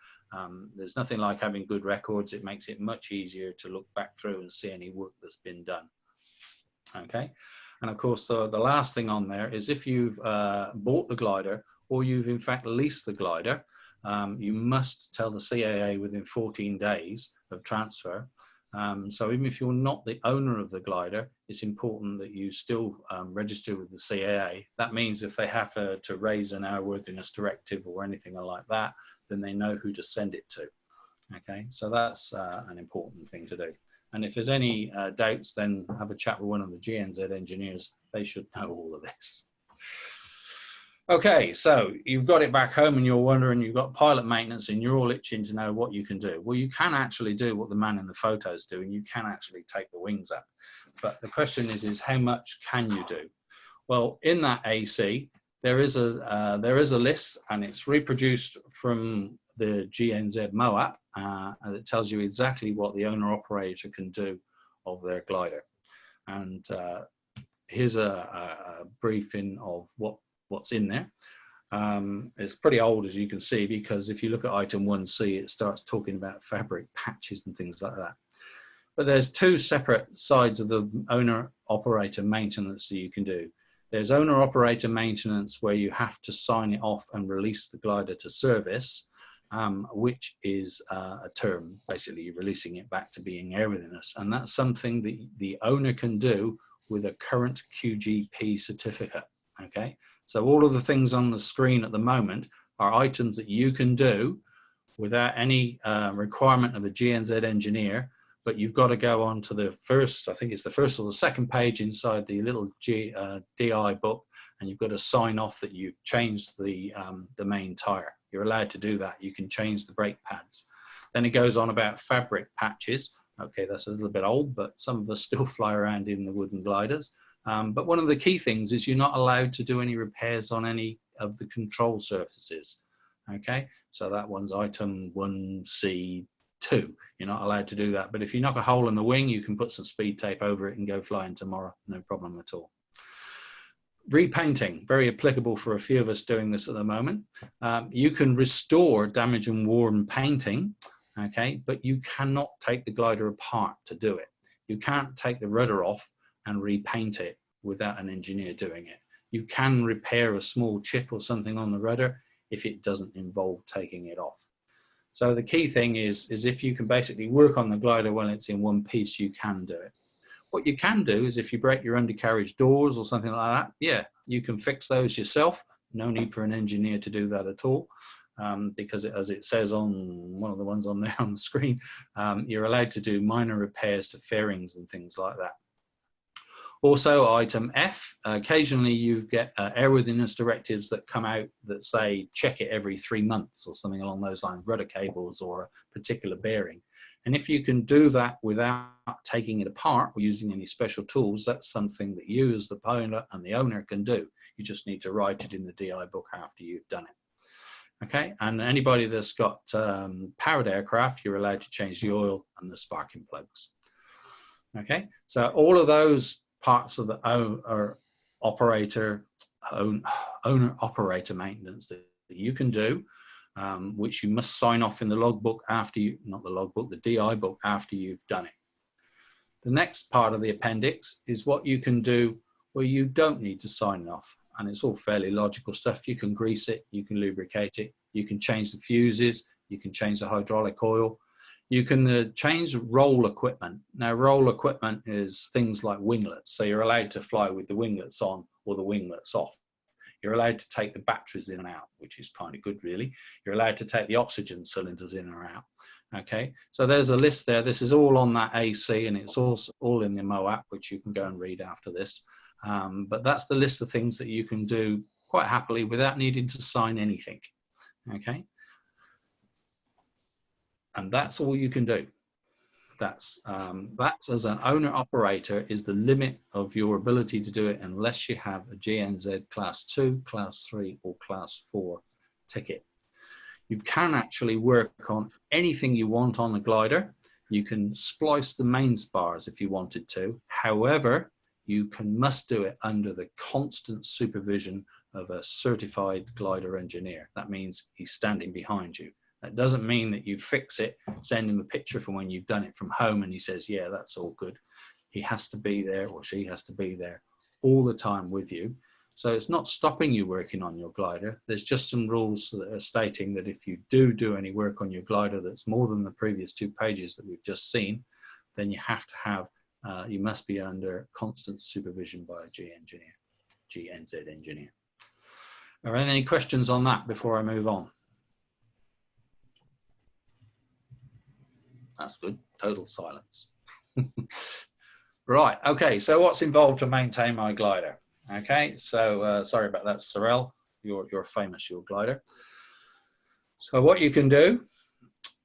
There's nothing like having good records. It makes it much easier to look back through and see any work that's been done. Okay, and of course the last thing on there is if you've bought the glider or you've in fact leased the glider, you must tell the CAA within 14 days of transfer. So even if you're not the owner of the glider, it's important that you still register with the CAA. That means if they have to raise an Airworthiness Directive or anything like that, then they know who to send it to. Okay, so that's an important thing to do. And if there's any doubts, then have a chat with one of the GNZ engineers. They should know all of this. Okay, so you've got it back home and you're wondering, you've got pilot maintenance and you're all itching to know what you can do. Well, you can actually do what the man in the photos do, and you can actually take the wings up. But the question is how much can you do? Well, in that AC, there is a list, and it's reproduced from the GNZ MOAP, and it tells you exactly what the owner-operator can do of their glider. And here's a briefing of what's in there. It's pretty old, as you can see, because if you look at item 1C, it starts talking about fabric patches and things like that. But there's two separate sides of the owner-operator maintenance that you can do. There's owner-operator maintenance where you have to sign it off and release the glider to service, which is a term. Basically, you're releasing it back to being airworthiness. And that's something that the owner can do with a current QGP certificate, okay? So all of the things on the screen at the moment are items that you can do without any requirement of a GNZ engineer, but you've got to go on to the first, I think it's the first or the second page inside the little DI book, and you've got to sign off that you've changed the main tire. You're allowed to do that. You can change the brake pads. Then it goes on about fabric patches. Okay, that's a little bit old, but some of us still fly around in the wooden gliders. But one of the key things is you're not allowed to do any repairs on any of the control surfaces. Okay, so that one's item 1C2. You're not allowed to do that. But if you knock a hole in the wing, you can put some speed tape over it and go flying tomorrow. No problem at all. Repainting, very applicable for a few of us doing this at the moment. You can restore damaged and worn painting, okay, but you cannot take the glider apart to do it. You can't take the rudder off and repaint it without an engineer doing it. You can repair a small chip or something on the rudder if it doesn't involve taking it off. So the key thing is if you can basically work on the glider while it's in one piece, you can do it. What you can do is if you break your undercarriage doors or something like that, yeah, you can fix those yourself. No need for an engineer to do that at all. Because as it says on one of the ones on there on the screen, you're allowed to do minor repairs to fairings and things like that. Also, item F, occasionally you get airworthiness directives that come out that say check it every 3 months or something along those lines, rudder cables or a particular bearing. And if you can do that without taking it apart or using any special tools, that's something that you as the pilot and the owner can do. You just need to write it in the DI book after you've done it. Okay, and anybody that's got powered aircraft, you're allowed to change the oil and the sparking plugs. Okay, so all of those parts of the owner-operator maintenance that you can do, which you must sign off in the logbook after you, not the logbook, the DI book after you've done it. The next part of the appendix is what you can do where you don't need to sign it off. And it's all fairly logical stuff. You can grease it, you can lubricate it, you can change the fuses, you can change the hydraulic oil, you can change roll equipment. Now, roll equipment is things like winglets. So you're allowed to fly with the winglets on or the winglets off. You're allowed to take the batteries in and out, which is kind of good, really. You're allowed to take the oxygen cylinders in or out. Okay, so there's a list there. This is all on that AC, and it's also all in the MOAP, which you can go and read after this. But that's the list of things that you can do quite happily without needing to sign anything. Okay, and that's all you can do. That's that as an owner operator is the limit of your ability to do it unless you have a GNZ class 2, class 3 or class 4 ticket. You can actually work on anything you want on the glider. You can splice the main spars if you wanted to. However, you must do it under the constant supervision of a certified glider engineer. That means he's standing behind you. That doesn't mean that you fix it, send him a picture from when you've done it from home and he says, yeah, that's all good. He has to be there, or she has to be there all the time with you. So it's not stopping you working on your glider. There's just some rules that are stating that if you do any work on your glider that's more than the previous 2 pages that we've just seen, then you have to have, you must be under constant supervision by a GNZ engineer. Are there any questions on that before I move on? That's good, total silence. Right, okay, so what's involved to maintain my glider? Okay, so sorry about that, Sorel, you're famous, your glider. So what you can do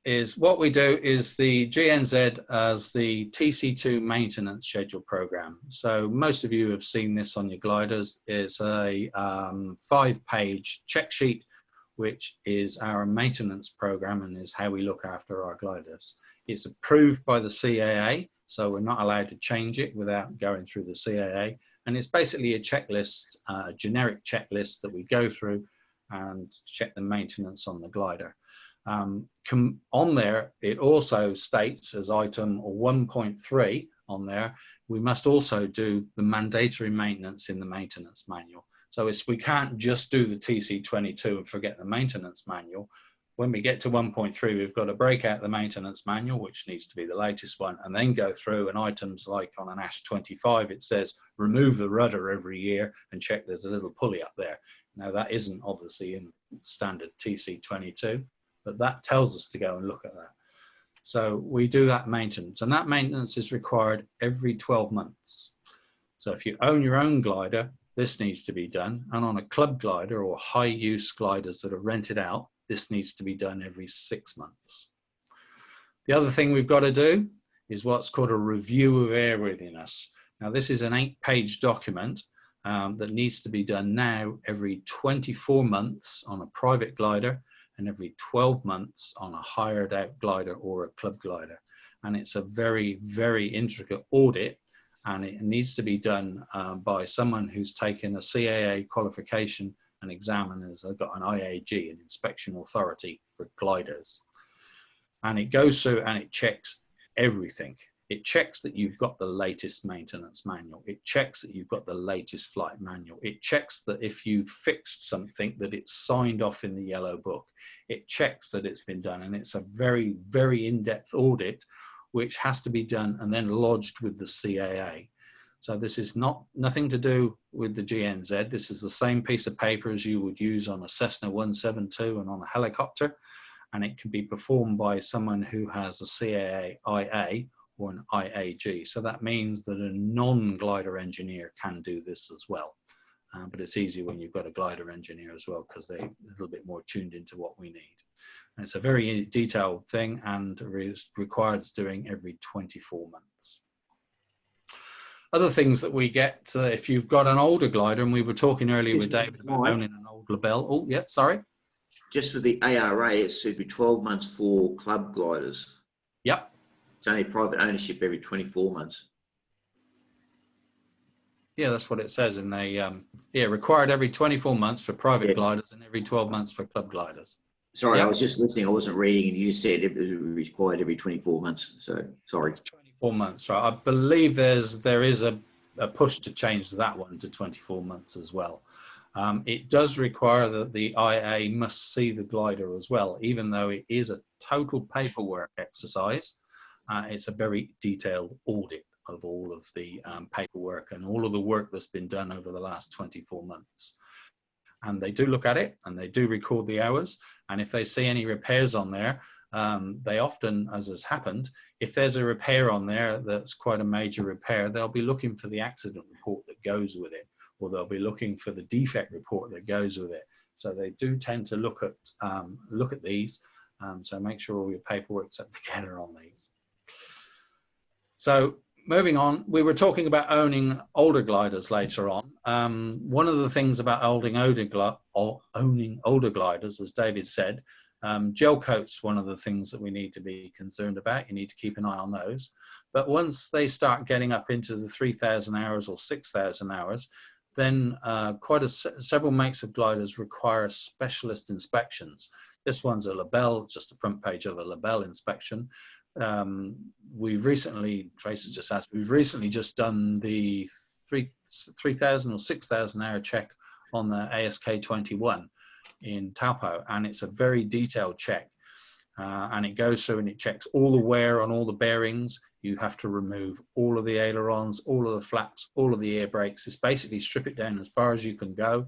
is, what we do is the GNZ as the TC2 maintenance schedule program. So most of you have seen this on your gliders. It's a 5-page check sheet, which is our maintenance program and is how we look after our gliders. It's approved by the CAA, so we're not allowed to change it without going through the CAA. And it's basically a checklist, a generic checklist that we go through and check the maintenance on the glider. On there, it also states as item 1.3 on there, we must also do the mandatory maintenance in the maintenance manual. So we can't just do the TC22 and forget the maintenance manual. When we get to 1.3, we've got to break out the maintenance manual, which needs to be the latest one, and then go through, and items like on an ASH 25, it says remove the rudder every year and check there's a little pulley up there. Now that isn't obviously in standard TC22, but that tells us to go and look at that. So we do that maintenance, and that maintenance is required every 12 months. So if you own your own glider, this needs to be done. And on a club glider or high use gliders that are rented out, this needs to be done every 6 months. The other thing we've got to do is what's called a review of airworthiness. Now this is an 8-page document that needs to be done now every 24 months on a private glider and every 12 months on a hired out glider or a club glider. And it's a very, very intricate audit, and it needs to be done by someone who's taken a CAA qualification and examiners. I've got an IAG, an inspection authority for gliders. And it goes through and it checks everything. It checks that you've got the latest maintenance manual. It checks that you've got the latest flight manual. It checks that if you fixed something, that it's signed off in the yellow book. It checks that it's been done. And it's a very, very in-depth audit, which has to be done and then lodged with the CAA. So this is nothing to do with the GNZ. This is the same piece of paper as you would use on a Cessna 172 and on a helicopter. And it can be performed by someone who has a CAA IA or an IAG. So that means that a non-glider engineer can do this as well. But it's easier when you've got a glider engineer as well, because they're a little bit more tuned into what we need. And it's a very detailed thing and requires doing every 24 months. Other things that we get, if you've got an older glider, and we were talking earlier with David about owning an old Lebel. Oh, yeah, sorry. Just for the ARA, it should be 12 months for club gliders. Yep. It's only private ownership every 24 months. Yeah, that's what it says in the, yeah, required every 24 months for private gliders and every 12 months for club gliders. Sorry, I was just listening. I wasn't reading, and you said it was required every 24 months. So sorry. 24 months, right? I believe there is a push to change that one to 24 months as well. It does require that the IA must see the glider as well, even though it is a total paperwork exercise. It's a very detailed audit of all of the paperwork and all of the work that's been done over the last 24 months. And they do look at it and they do record the hours. And if they see any repairs on there, they often, as has happened, if there's a repair on there that's quite a major repair, they'll be looking for the accident report that goes with it, or they'll be looking for the defect report that goes with it. So they do tend to look at these. So make sure all your paperwork's up together on these. So moving on, we were talking about owning older gliders later on. One of the things about owning older gliders, as David said, gel coat's one of the things that we need to be concerned about. You need to keep an eye on those. But once they start getting up into the 3,000 hours or 6,000 hours, then several makes of gliders require specialist inspections. This one's a Lebel, just the front page of a Lebel inspection. We've recently, Trace just asked, we've recently just done the 3,000 or 6,000 hour check on the ASK 21 in Taupo, and it's a very detailed check. And it goes through and it checks all the wear on all the bearings. You have to remove all of the ailerons, all of the flaps, all of the air brakes. It's basically strip it down as far as you can go.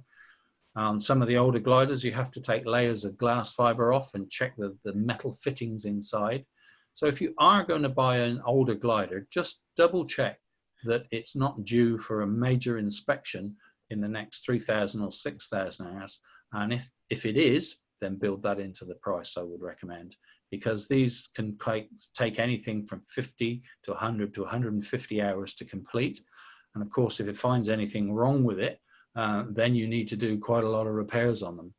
Some of the older gliders, you have to take layers of glass fiber off and check the metal fittings inside. So if you are going to buy an older glider, just double check that it's not due for a major inspection in the next 3,000 or 6,000 hours. And if it is, then build that into the price, I would recommend, because these can take anything from 50 to 100 to 150 hours to complete. And of course, if it finds anything wrong with it, then you need to do quite a lot of repairs on them.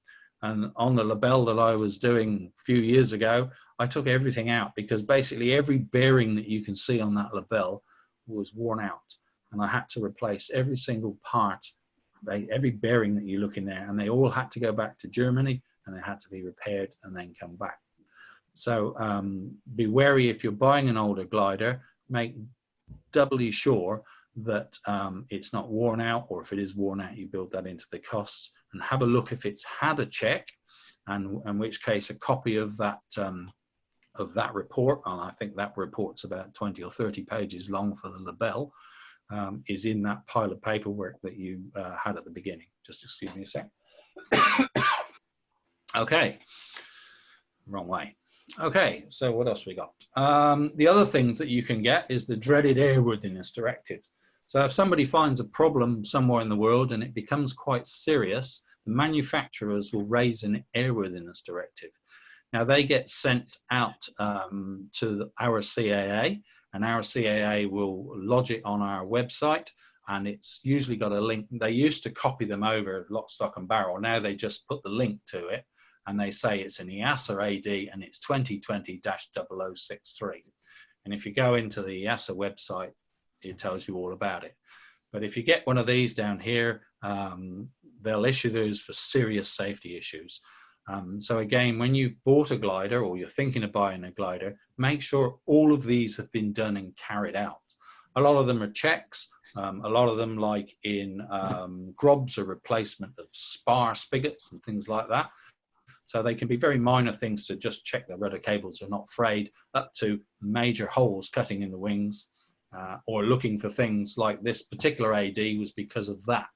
And on the label that I was doing a few years ago, I took everything out because basically every bearing that you can see on that label was worn out. And I had to replace every single part, every bearing that you look in there, and they all had to go back to Germany and they had to be repaired and then come back. So be wary if you're buying an older glider, make doubly sure that it's not worn out, or if it is worn out, you build that into the costs, and have a look if it's had a check, and in which case a copy of that report, and I think that report's about 20 or 30 pages long for the label, is in that pile of paperwork that you had at the beginning. Just excuse me a sec. Okay, wrong way. Okay, so what else we got? The other things that you can get is the dreaded Airworthiness Directive. So if somebody finds a problem somewhere in the world and it becomes quite serious, the manufacturers will raise an Airworthiness Directive. Now they get sent out to our CAA, and our CAA will lodge it on our website, and it's usually got a link. They used to copy them over lock, stock and barrel. Now they just put the link to it, and they say it's an EASA AD and it's 2020-0063. And if you go into the EASA website, it tells you all about it. But if you get one of these down here, they'll issue those for serious safety issues. So again, when you've bought a glider or you're thinking of buying a glider, make sure all of these have been done and carried out. A lot of them are checks. A lot of them, like in grobs, are replacement of spar spigots and things like that. So they can be very minor things to just check the rudder cables are not frayed, up to major holes cutting in the wings, or looking for things like this particular AD was because of that.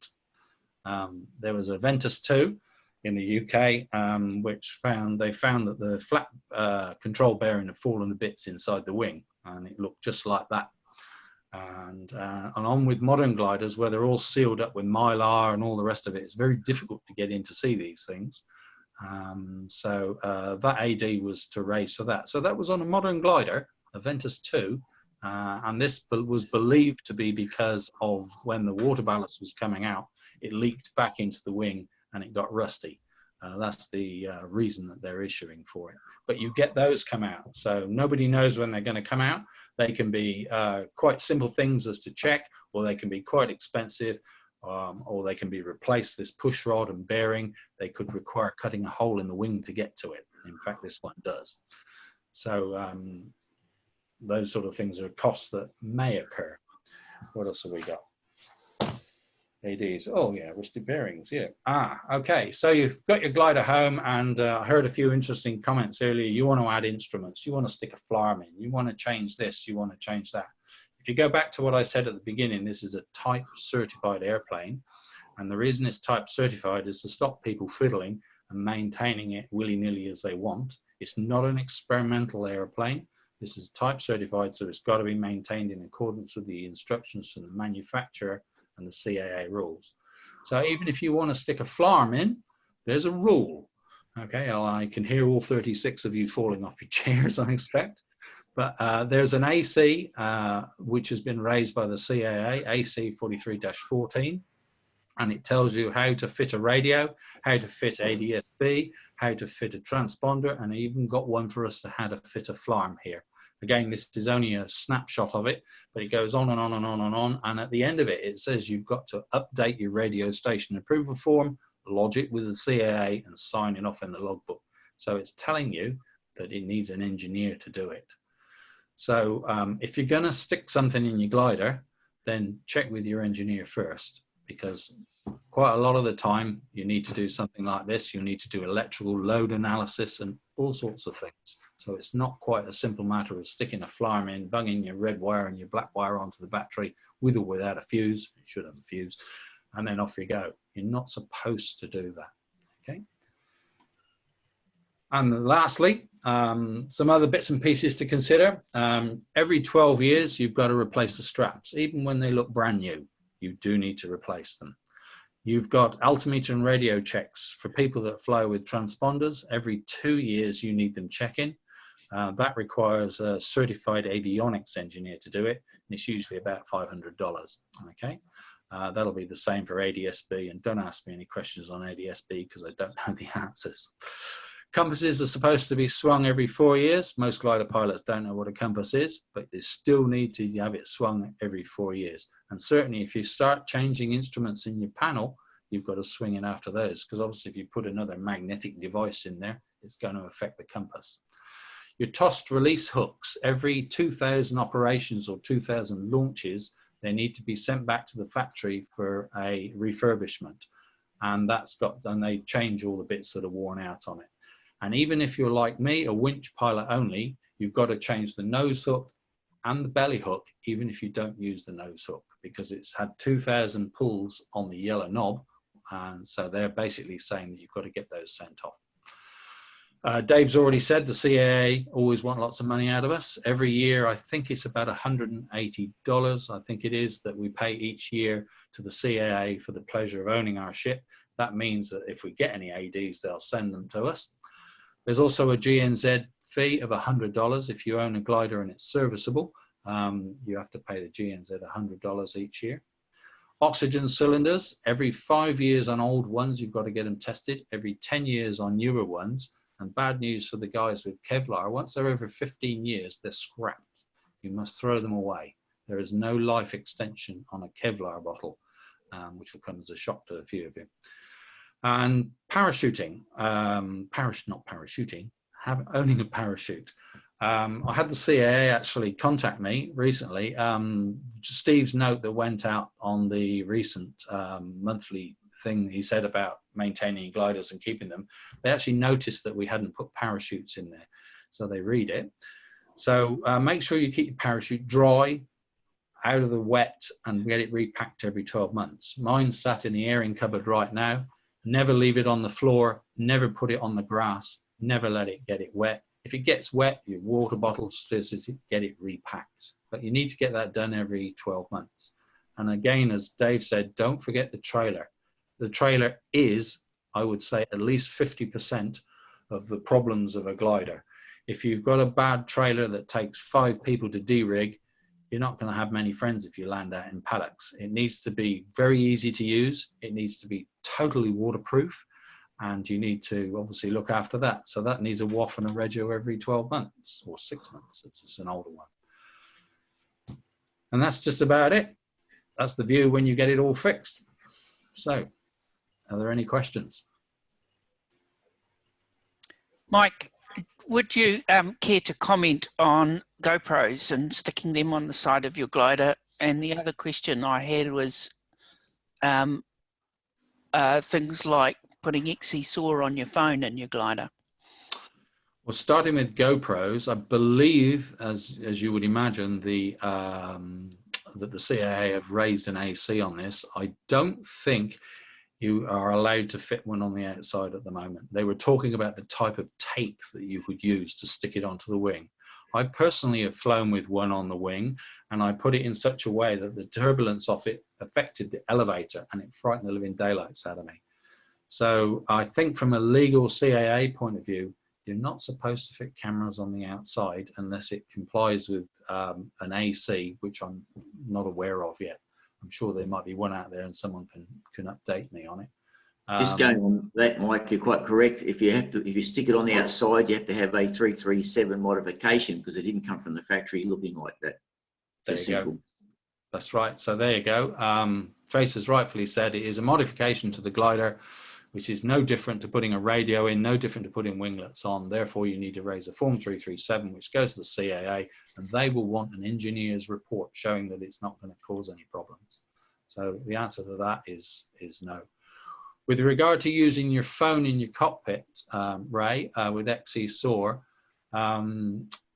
There was a Ventus 2 in the UK, which they found that the flat control bearing had fallen to bits inside the wing, and it looked just like that. And on with modern gliders, where they're all sealed up with Mylar and all the rest of it, it's very difficult to get in to see these things. So that AD was to raise for that. So that was on a modern glider, a Ventus 2, and this was believed to be because of when the water ballast was coming out, it leaked back into the wing and it got rusty. That's the reason that they're issuing for it. But you get those come out, so nobody knows when they're going to come out. They can be quite simple things as to check, or they can be quite expensive, or they can be replaced, this push rod and bearing. They could require cutting a hole in the wing to get to it. In fact, this one does. So those sort of things are costs that may occur. What else have we got? ADs. Oh yeah, rusty bearings. Yeah. Okay. So you've got your glider home, and I heard a few interesting comments earlier. You want to add instruments. You want to stick a flarm in. You want to change this. You want to change that. If you go back to what I said at the beginning, this is a type certified airplane, and the reason it's type certified is to stop people fiddling and maintaining it willy-nilly as they want. It's not an experimental airplane. This is type certified, so it's got to be maintained in accordance with the instructions from the manufacturer and the CAA rules. So even if you want to stick a flarm in, there's a rule. Okay, I can hear all 36 of you falling off your chairs, I expect. But there's an AC, which has been raised by the CAA, AC 43-14, and it tells you how to fit a radio, how to fit ADS-B, how to fit a transponder, and I even got one for us to how to fit a flarm here. Again, this is only a snapshot of it, but it goes on and on and on and on. And at the end of it, it says you've got to update your radio station approval form, lodge it with the CAA, and sign it off in the logbook. So it's telling you that it needs an engineer to do it. So if you're going to stick something in your glider, then check with your engineer first, because quite a lot of the time you need to do something like this. You need to do electrical load analysis and all sorts of things. So it's not quite a simple matter of sticking a flarm in, bunging your red wire and your black wire onto the battery with or without a fuse. You should have a fuse, and then off you go. You're not supposed to do that. Okay. And lastly, some other bits and pieces to consider. Every 12 years, you've got to replace the straps. Even when they look brand new, you do need to replace them. You've got altimeter and radio checks for people that fly with transponders. Every 2 years, you need them checking. That requires a certified avionics engineer to do it, and it's usually about $500. Okay, that'll be the same for ADS-B, and don't ask me any questions on ADS-B because I don't know the answers. Compasses are supposed to be swung every 4 years. Most glider pilots don't know what a compass is, but they still need to have it swung every 4 years. And certainly if you start changing instruments in your panel, you've got to swing it after those, because obviously if you put another magnetic device in there, it's going to affect the compass. Your tossed release hooks, every 2,000 operations or 2,000 launches, they need to be sent back to the factory for a refurbishment. And they change all the bits that are worn out on it. And even if you're like me, a winch pilot only, you've got to change the nose hook and the belly hook, even if you don't use the nose hook, because it's had 2,000 pulls on the yellow knob. And so they're basically saying that you've got to get those sent off. Dave's already said the CAA always want lots of money out of us. Every year, I think it's about $180, I think it is, that we pay each year to the CAA for the pleasure of owning our ship. That means that if we get any ADs, they'll send them to us. There's also a GNZ fee of $100. If you own a glider and it's serviceable, you have to pay the GNZ $100 each year. Oxygen cylinders, every 5 years on old ones, you've got to get them tested. Every 10 years on newer ones. And bad news for the guys with Kevlar, once they're over 15 years, they're scrapped. You must throw them away. There is no life extension on a Kevlar bottle, which will come as a shock to a few of you. And parachuting, owning a parachute. I had the CAA actually contact me recently. Steve's note that went out on the recent monthly thing he said about maintaining gliders and keeping them, they actually noticed that we hadn't put parachutes in there. So they read it. So make sure you keep your parachute dry, out of the wet, and get it repacked every 12 months. Mine's sat in the airing cupboard right now. Never leave it on the floor, never put it on the grass, never let it get it wet. If it gets wet, your water bottle get it repacked. But you need to get that done every 12 months. And again, as Dave said, don't forget the trailer. The trailer is, I would say, at least 50% of the problems of a glider. If you've got a bad trailer that takes 5 people to de-rig, you're not going to have many friends if you land out in paddocks. It needs to be very easy to use. It needs to be totally waterproof. And you need to obviously look after that. So that needs a WAF and a rego every 12 months or 6 months. It's just an older one. And that's just about it. That's the view when you get it all fixed. So, are there any questions? Mike, would you care to comment on GoPros and sticking them on the side of your glider? And the other question I had was things like putting XE-SAW on your phone in your glider. Well, starting with GoPros, I believe, as you would imagine, that the CAA have raised an AC on this. I don't think you are allowed to fit one on the outside at the moment. They were talking about the type of tape that you would use to stick it onto the wing. I personally have flown with one on the wing, and I put it in such a way that the turbulence of it affected the elevator, and it frightened the living daylights out of me. So I think from a legal CAA point of view, you're not supposed to fit cameras on the outside unless it complies with an AC, which I'm not aware of yet. I'm sure there might be one out there and someone can update me on it. Just going on that, Mike, you're quite correct. If you stick it on the outside, you have to have a 337 modification because it didn't come from the factory looking like that. There you go. That's right. So there you go. Trace has rightfully said it is a modification to the glider, which is no different to putting a radio in, no different to putting winglets on. Therefore, you need to raise a Form 337, which goes to the CAA, and they will want an engineer's report showing that it's not going to cause any problems. So the answer to that is no. With regard to using your phone in your cockpit, Ray, with XE-SAW,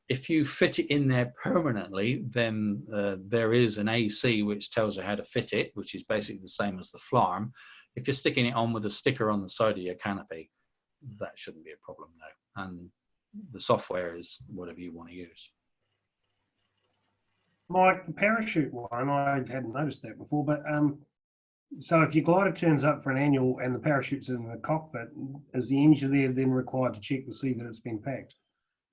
if you fit it in there permanently, then there is an AC which tells you how to fit it, which is basically the same as the FLARM. If you're sticking it on with a sticker on the side of your canopy, that shouldn't be a problem now. And the software is whatever you want to use. Mike, the parachute one, I hadn't noticed that before, but so if your glider turns up for an annual and the parachute's in the cockpit, is the engineer then required to check to see that it's been packed?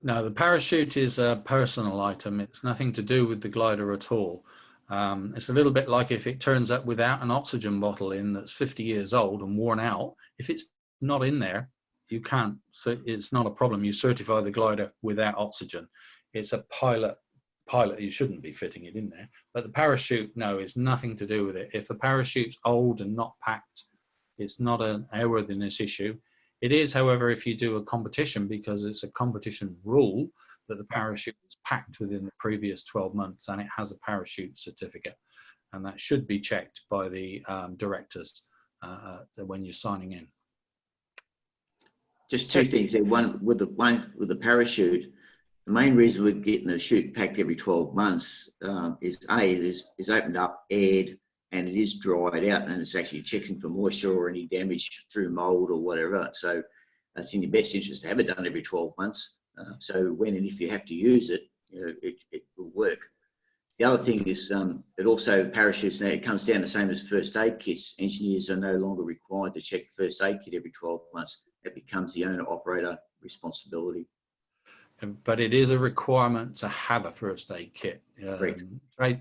No, the parachute is a personal item. It's nothing to do with the glider at all. It's a little bit like if it turns up without an oxygen bottle in that's 50 years old and worn out. If it's not in there, you can't. So it's not a problem. You certify the glider without oxygen. It's a pilot. You shouldn't be fitting it in there. But the parachute, no, it's nothing to do with it. If the parachute's old and not packed, it's not an airworthiness issue. It is, however, if you do a competition, because it's a competition rule that the parachute is packed within the previous 12 months and it has a parachute certificate. And that should be checked by the directors when you're signing in. Just two things there. One with the parachute, the main reason we're getting the chute packed every 12 months is it is opened up, aired, and it is dried out, and it's actually checking for moisture or any damage through mold or whatever. So it's in your best interest to have it done every 12 months. So when and if you have to use it, it will work. The other thing is it also parachutes now, it comes down the same as first aid kits. Engineers are no longer required to check the first aid kit every 12 months. It becomes the owner-operator responsibility. But it is a requirement to have a first aid kit.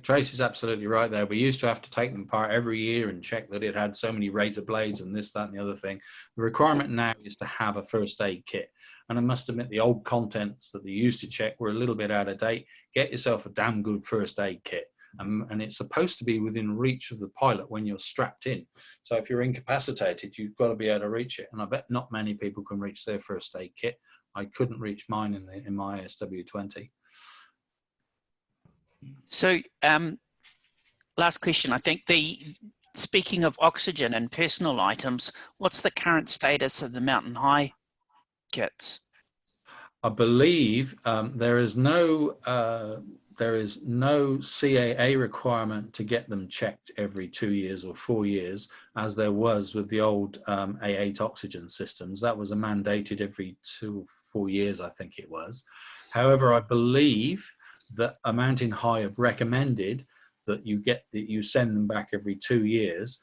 Trace is absolutely right there. We used to have to take them apart every year and check that it had so many razor blades and this, that, and the other thing. The requirement now is to have a first aid kit. And I must admit, the old contents that they used to check were a little bit out of date. Get yourself a damn good first aid kit. And it's supposed to be within reach of the pilot when you're strapped in. So if you're incapacitated, you've got to be able to reach it. And I bet not many people can reach their first aid kit. I couldn't reach mine in my SW20. So last question, I think. Speaking of oxygen and personal items, what's the current status of the Mountain High kits? I believe there is no CAA requirement to get them checked every 2 years or 4 years, as there was with the old A8 oxygen systems. That was mandated every 2 or 4 years, I think it was. However, I believe that a Mountain High have recommended that you send them back every 2 years.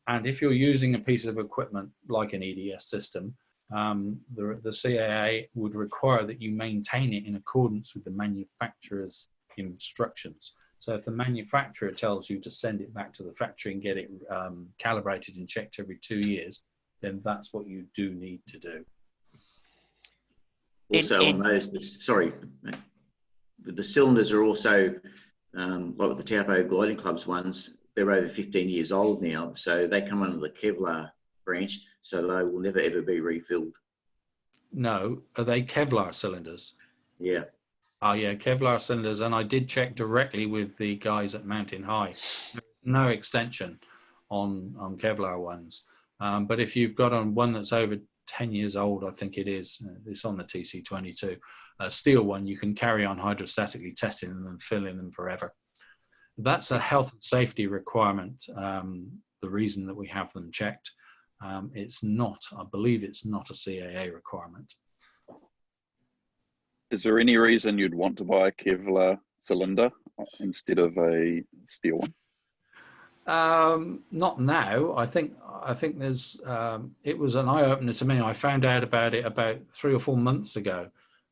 And if you're using a piece of equipment like an EDS system, the CAA would require that you maintain it in accordance with the manufacturer's instructions. So if the manufacturer tells you to send it back to the factory and get it calibrated and checked every 2 years, then that's what you do need to do. Also on those, sorry, the cylinders are also, like with the Taupo Gliding Club's ones, they're over 15 years old now, so they come under the Kevlar branch, so they will never ever be refilled. No, are they Kevlar cylinders? Yeah. Oh yeah, Kevlar cylinders, and I did check directly with the guys at Mountain High. No extension on Kevlar ones, but if you've got on one that's over 10 years old, I think it is, it's on the TC22, a steel one, you can carry on hydrostatically testing them and filling them forever. That's a health and safety requirement, the reason that we have them checked. It's not, I believe it's not a CAA requirement. Is there any reason you'd want to buy a Kevlar cylinder instead of a steel one? Not now. I think there's. It was an eye opener to me. I found out about it about 3 or 4 months ago.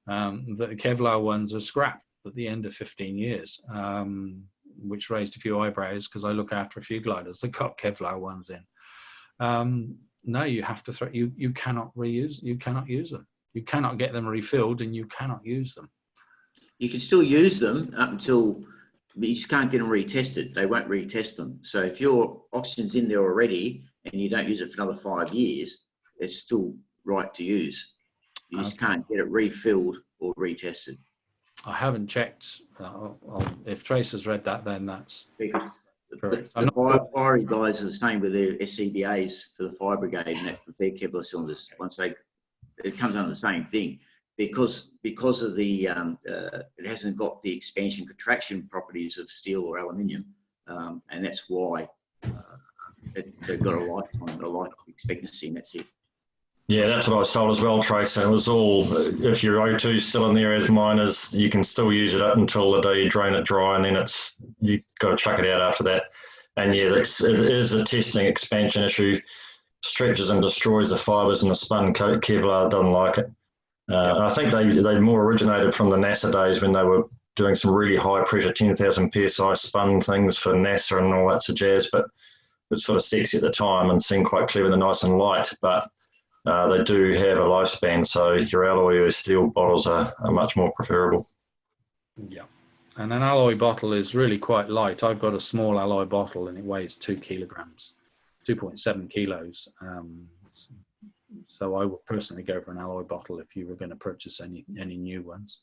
That the Kevlar ones are scrapped at the end of 15 years, which raised a few eyebrows because I look after a few gliders that got Kevlar ones in. No, you have to throw. You cannot reuse. You cannot use them. You cannot get them refilled, and you cannot use them. You can still use them up until, but you just can't get them retested. They won't retest them. So if your oxygen's in there already and you don't use it for another 5 years, it's still right to use. You just can't get it refilled or retested. I haven't checked. If Trace has read that, then that's correct. The fire guys are the same with their SCBAs for the fire brigade and that with their Kevlar cylinders. Once it comes under the same thing because of the it hasn't got the expansion contraction properties of steel or aluminium, and that's why they've got a life expectancy, and that's it. Yeah, that's what I was told as well, Trace. And it was all, if your O2 is still in there as mine is, you can still use it up until the day you drain it dry, and then you've got to chuck it out after that. And yeah, it is a testing expansion issue. Stretches and destroys the fibres, and the spun Kevlar doesn't like it. I think they more originated from the NASA days when they were doing some really high pressure 10,000 psi spun things for NASA and all that sort of jazz, but it was sort of sexy at the time and seemed quite clever and nice and light, but they do have a lifespan, so your alloy or steel bottles are much more preferable. Yeah, and an alloy bottle is really quite light. I've got a small alloy bottle and it weighs 2 kilograms, 2.7 kilos. So I would personally go for an alloy bottle if you were going to purchase any new ones.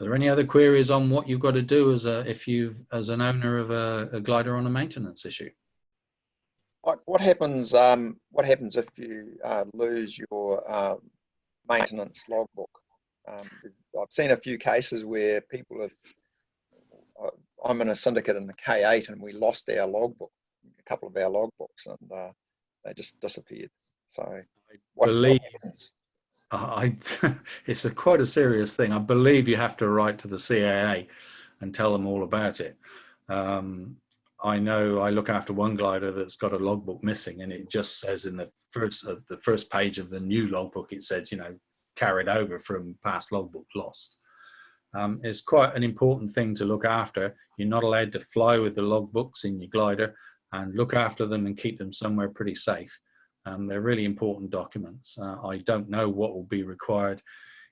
Are there any other queries on what you've got to do as an owner of a glider on a maintenance issue? What happens if you lose your maintenance logbook? I've seen a few cases where people have. I'm in a syndicate in the K8, and we lost our logbook, a couple of our logbooks, and they just disappeared. So, what happens? It's quite a serious thing. I believe you have to write to the CAA and tell them all about it. I know I look after one glider that's got a logbook missing, and it just says in the first page of the new logbook, it says, carried over from past logbook lost. It's quite an important thing to look after. You're not allowed to fly with the logbooks in your glider, and look after them and keep them somewhere pretty safe. They're really important documents. I don't know what will be required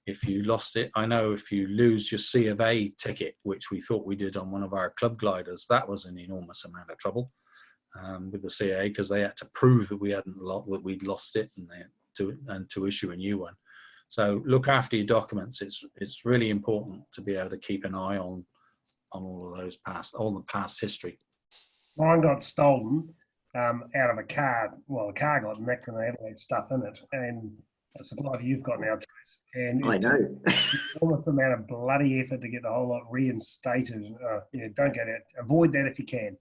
if you lost it. I know if you lose your C of A ticket, which we thought we did on one of our club gliders, that was an enormous amount of trouble with the CAA, because they had to prove that we'd lost it, and to issue a new one. So look after your documents. It's really important to be able to keep an eye on all of those all the past history. Mine got stolen out of a car. Well, the car got nicked and they had all that stuff in it. And it's the glider you've got now, Trace. And I know. enormous amount of bloody effort to get the whole lot reinstated. Don't go that. Avoid that if you can.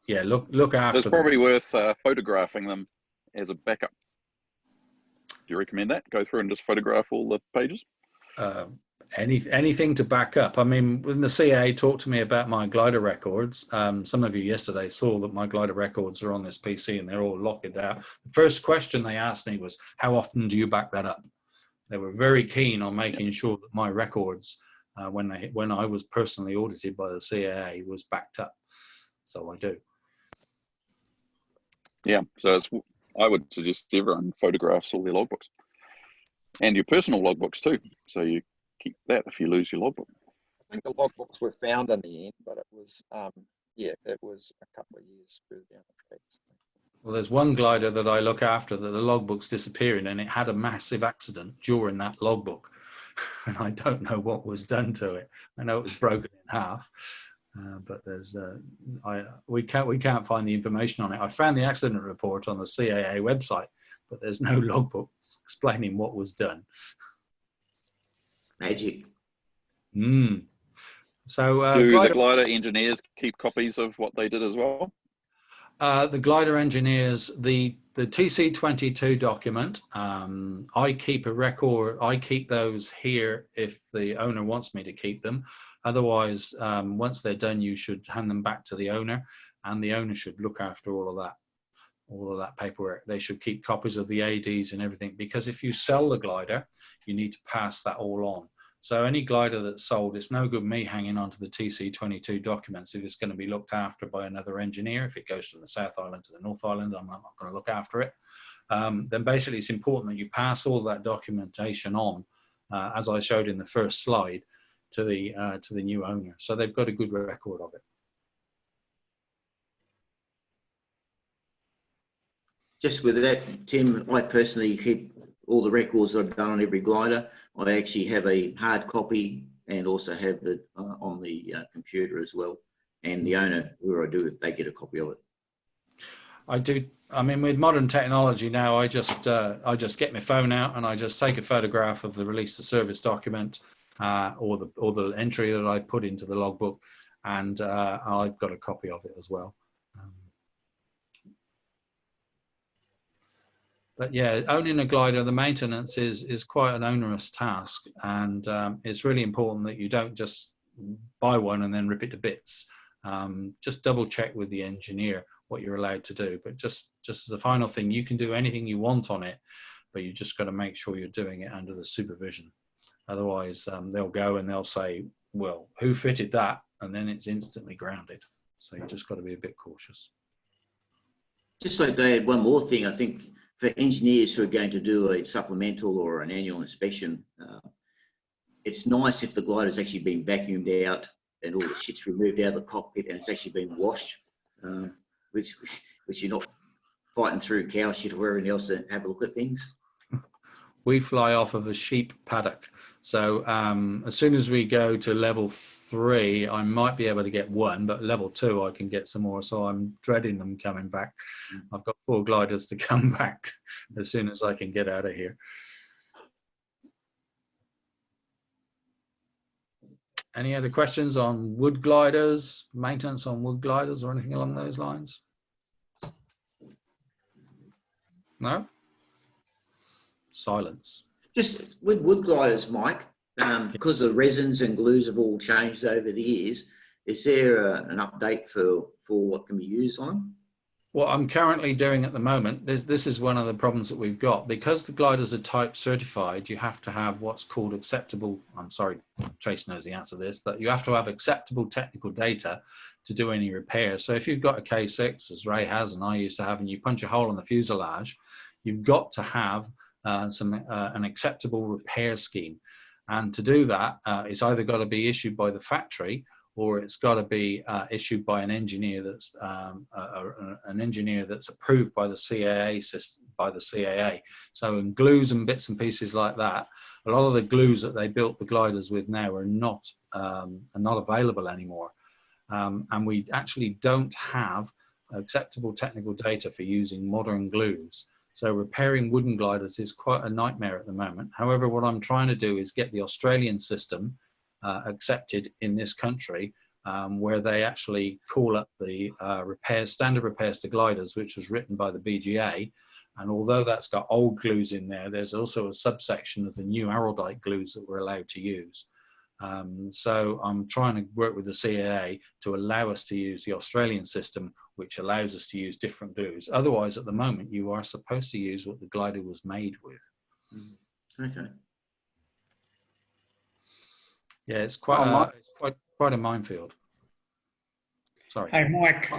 Yeah, look after. It's probably worth photographing them as a backup. Do you recommend that? Go through and just photograph all the pages? Anything to back up. I mean, when the CAA talked to me about my glider records, some of you yesterday saw that my glider records are on this PC and they're all locked out. The first question they asked me was, how often do you back that up? They were very keen on making sure that my records, when I was personally audited by the CAA, was backed up. So I do. Yeah, so I would suggest everyone photographs all their logbooks and your personal logbooks too. So you keep that if you lose your logbook. I think the logbooks were found in the end, but it was it was a couple of years further down the track. Well, there's one glider that I look after that the logbook's disappearing, and it had a massive accident during that logbook, and I don't know what was done to it. I know it was broken in half. But there's we can't find the information on it. I found the accident report on the CAA website, but there's no logbook explaining what was done. Magic. So do the glider engineers keep copies of what they did as well? The glider engineers, the TC22 document, I keep a record. I keep those here if the owner wants me to keep them. Otherwise, once they're done, you should hand them back to the owner, and the owner should look after all of that paperwork. They should keep copies of the ADs and everything, because if you sell the glider, you need to pass that all on. So any glider that's sold, it's no good me hanging on to the TC22 documents if it's going to be looked after by another engineer. If it goes from the South Island to the North Island, I'm not going to look after it. Then basically it's important that you pass all that documentation on, as I showed in the first slide, to the new owner. So they've got a good record of it. Just with that, Tim, I personally keep all the records that I've done on every glider. I actually have a hard copy and also have it on the computer as well. And the owner, where I do it, they get a copy of it. I do. I mean, with modern technology now, I just get my phone out and I just take a photograph of the release to service document or the entry that I put into the logbook, and I've got a copy of it as well. But yeah, owning a glider, the maintenance is quite an onerous task, and it's really important that you don't just buy one and then rip it to bits. Just double check with the engineer what you're allowed to do. But just as a final thing, you can do anything you want on it, but you just got to make sure you're doing it under the supervision. Otherwise, they'll go and they'll say, well, who fitted that? And then it's instantly grounded. So you just got to be a bit cautious. Just like to add one more thing, I think for engineers who are going to do a supplemental or an annual inspection, it's nice if the glider's actually been vacuumed out and all the shit's removed out of the cockpit and it's actually been washed, which you're not fighting through cow shit or everything else to have a look at things. We fly off of a sheep paddock. So as soon as we go to level 3, I might be able to get one, but level 2, I can get some more. So I'm dreading them coming back. I've got 4 gliders to come back as soon as I can get out of here. Any other questions on wood gliders, maintenance on wood gliders or anything along those lines? No? Silence. Just with wood gliders, Mike, because the resins and glues have all changed over the years, is there an update for what can be used on them? What I'm currently doing at the moment, this is one of the problems that we've got. Because the gliders are type certified, you have to have what's called acceptable, I'm sorry, Trace knows the answer to this, but you have to have acceptable technical data to do any repairs. So if you've got a K6, as Ray has and I used to have, and you punch a hole in the fuselage, you've got to have an acceptable repair scheme. And to do that, it's either got to be issued by the factory or it's got to be issued by an engineer that's approved by the CAA system, by the CAA. So in glues and bits and pieces like that, a lot of the glues that they built the gliders with now are not available anymore, and we actually don't have acceptable technical data for using modern glues. So repairing wooden gliders is quite a nightmare at the moment. However, what I'm trying to do is get the Australian system accepted in this country, where they actually call up the standard repairs to gliders, which was written by the BGA. And although that's got old glues in there, there's also a subsection of the new Araldite glues that we're allowed to use. So I'm trying to work with the CAA to allow us to use the Australian system, which allows us to use different glues. Otherwise, at the moment, you are supposed to use what the glider was made with. Okay. Yeah, it's quite a minefield. Sorry. Hey, Mike,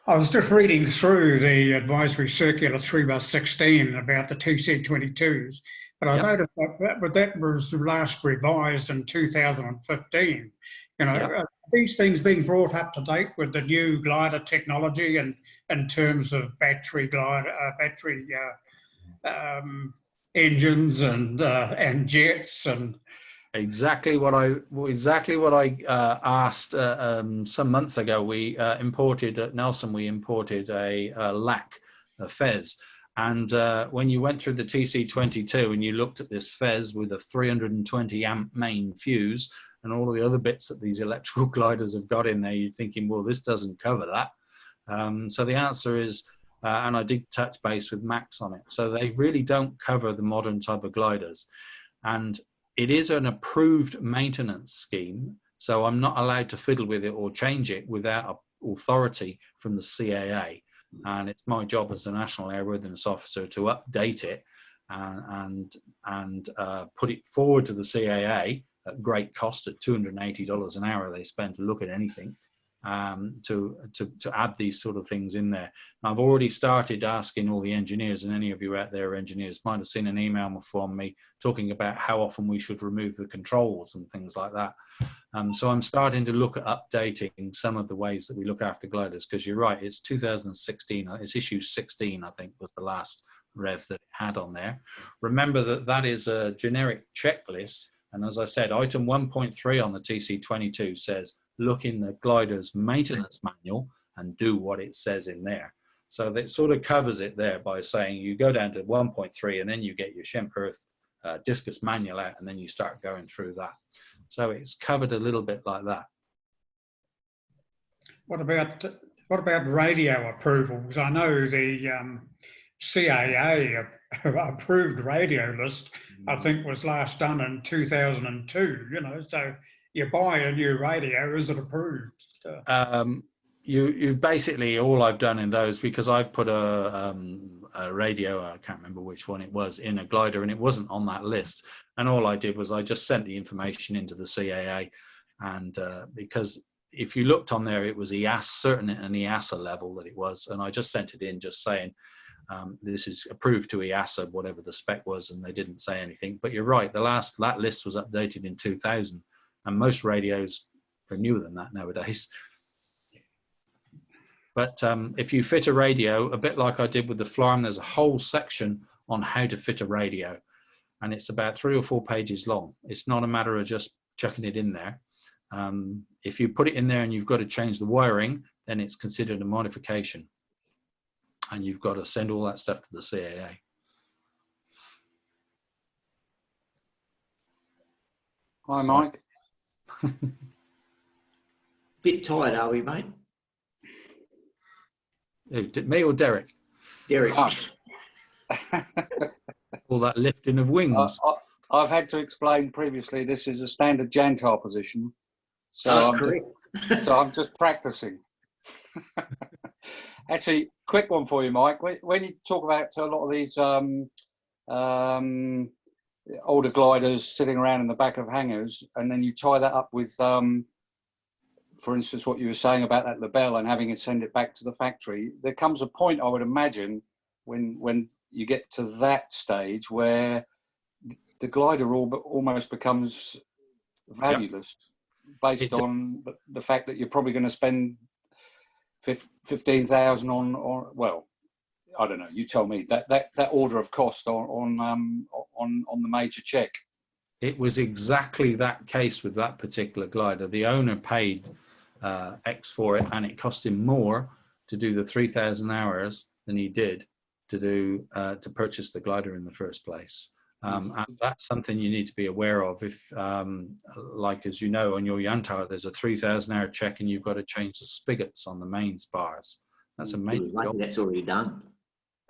I was just reading through the advisory circular 3/16 about the TC22s, but I noticed that was last revised in 2015. You know, are these things being brought up to date with the new glider technology and in terms of battery engines and jets and exactly what I asked some months ago. We imported at Nelson. We imported a LAC, a Fez, and when you went through the TC22 and you looked at this Fez with a 320 amp main fuse and all of the other bits that these electrical gliders have got in there, you're thinking, well, this doesn't cover that. So the answer is, and I did touch base with Max on it. So they really don't cover the modern type of gliders, and it is an approved maintenance scheme, so I'm not allowed to fiddle with it or change it without authority from the CAA. And it's my job as the National Airworthiness Officer to update it and put it forward to the CAA at great cost, at $280 an hour they spend to look at anything, to add these sort of things in there. And I've already started asking all the engineers, and any of you out there engineers might have seen an email from me talking about how often we should remove the controls and things like that. So I'm starting to look at updating some of the ways that we look after gliders, because you're right, it's 2016, it's issue 16 I think was the last rev that it had on there. Remember that that is a generic checklist, and as I said, item 1.3 on the TC22 says look in the glider's maintenance manual and do what it says in there. So that sort of covers it there by saying you go down to 1.3 and then you get your Schemperth discus manual out and then you start going through that. So it's covered a little bit like that. What about radio approvals? I know CAA approved radio list, I think, was last done in 2002, you know, so you buy a new radio, is it approved? You basically, all I've done in those, because I put a radio, I can't remember which one it was, in a glider, and it wasn't on that list. And all I did was I just sent the information into the CAA, and because if you looked on there, it was certain an EASA level that it was, and I just sent it in just saying, this is approved to EASA, whatever the spec was, and they didn't say anything. But you're right, that list was updated in 2000, and most radios are newer than that nowadays. But if you fit a radio, a bit like I did with the Flarm, there's a whole section on how to fit a radio, and it's about 3 or 4 pages long. It's not a matter of just chucking it in there. If you put it in there and you've got to change the wiring, then it's considered a modification, and you've got to send all that stuff to the CAA. Hi, Mike. Bit tired, are we, mate? Me or Derek? Derek. Oh. All that lifting of wings. I've had to explain previously this is a standard Jantar position, so I'm just practicing. Actually, quick one for you, Mike. When you talk about a lot of these older gliders sitting around in the back of hangars, and then you tie that up with, for instance, what you were saying about that label and having it send it back to the factory, there comes a point, I would imagine, when you get to that stage where the glider almost becomes valueless, based on the fact that you're probably going to spend 15,000 on, well, I don't know. You tell me that order of cost on the major check. It was exactly that case with that particular glider. The owner paid X for it, and it cost him more to do the 3,000 hours than he did to purchase the glider in the first place. And that's something you need to be aware of. If, like, as you know, on your Yantar, there's a 3,000 hour check, and you've got to change the spigots on the main spars. That's a major job. That's already done.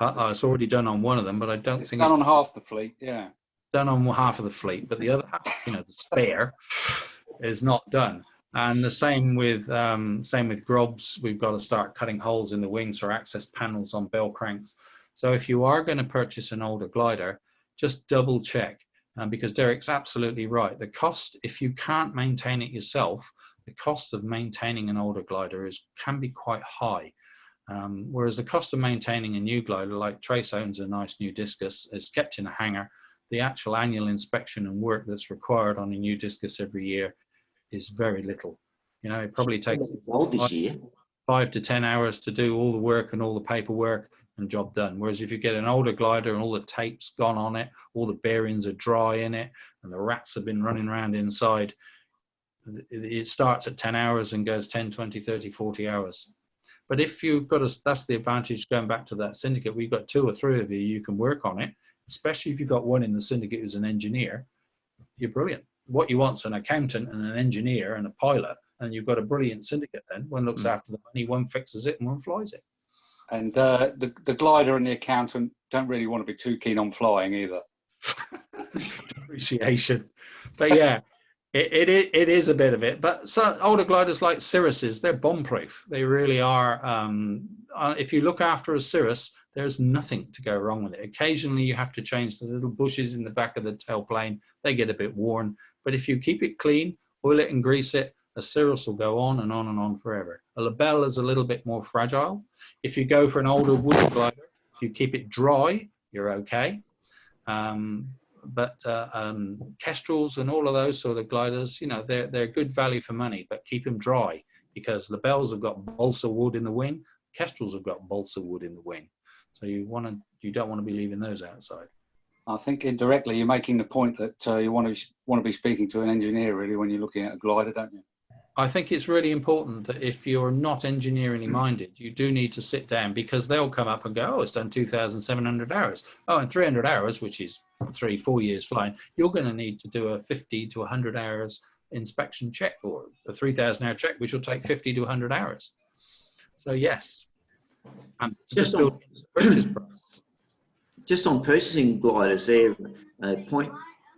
It's already done on one of them, but I don't think it's done on half the fleet. Yeah, done on half of the fleet, but the other half, the spare, is not done. And the same with grobs. We've got to start cutting holes in the wings for access panels on bell cranks. So if you are going to purchase an older glider, just double check, because Derek's absolutely right. The cost, if you can't maintain it yourself, the cost of maintaining an older glider can be quite high. Whereas the cost of maintaining a new glider, like Trace owns a nice new discus, is kept in a hangar. The actual annual inspection and work that's required on a new discus every year is very little. It probably takes 5 to 10 hours to do all the work and all the paperwork and job done. Whereas if you get an older glider and all the tape's gone on it, all the bearings are dry in it, and the rats have been running around inside, it starts at 10 hours and goes 10, 20, 30, 40 hours. But if you've got that's the advantage going back to that syndicate, we've got 2 or 3 of you can work on it, especially if you've got one in the syndicate who's an engineer. You're brilliant. What you want is an accountant and an engineer and a pilot, and you've got a brilliant syndicate then. One looks after the money, one fixes it, and one flies it. And the glider and the accountant don't really want to be too keen on flying either. Depreciation. But yeah, it is a bit of it. But so older gliders like Cirruses, they're bomb-proof. They really are. If you look after a Cirrus, there's nothing to go wrong with it. Occasionally, you have to change the little bushes in the back of the tailplane. They get a bit worn. But if you keep it clean, oil it and grease it, a Cirrus will go on and on and on forever. A Labelle is a little bit more fragile. If you go for an older wood glider, if you keep it dry, you're okay. But Kestrels and all of those sort of gliders, they're good value for money, but keep them dry, because Labelles have got balsa wood in the wing, Kestrels have got balsa wood in the wing. So you don't want to be leaving those outside. I think indirectly you're making the point that you want to be speaking to an engineer really when you're looking at a glider, don't you? I think it's really important that if you're not engineeringly minded, you do need to sit down, because they'll come up and go, oh, it's done 2,700 hours. Oh, and 300 hours, which is 3-4 years flying, you're going to need to do a 50 to 100 hours inspection check, or a 3,000 hour check, which will take 50 to 100 hours. So yes. And just on purchase price. Just on purchasing gliders there, point,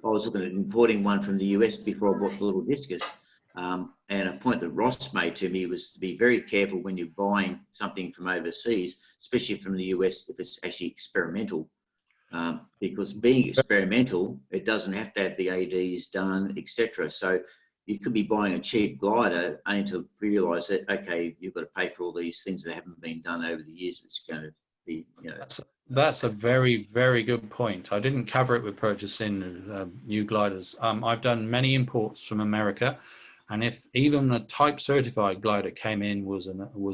I was looking at importing one from the US before I bought the little discus. And a point that Ross made to me was to be very careful when you're buying something from overseas, especially from the US, if it's actually experimental. Because being experimental, it doesn't have to have the ADs done, etc. So you could be buying a cheap glider only to realise that, okay, you've got to pay for all these things that haven't been done over the years. It's going to be, you know. That's a very, very good point. I didn't cover it with purchasing new gliders. I've done many imports from America, and if even a type certified glider came in was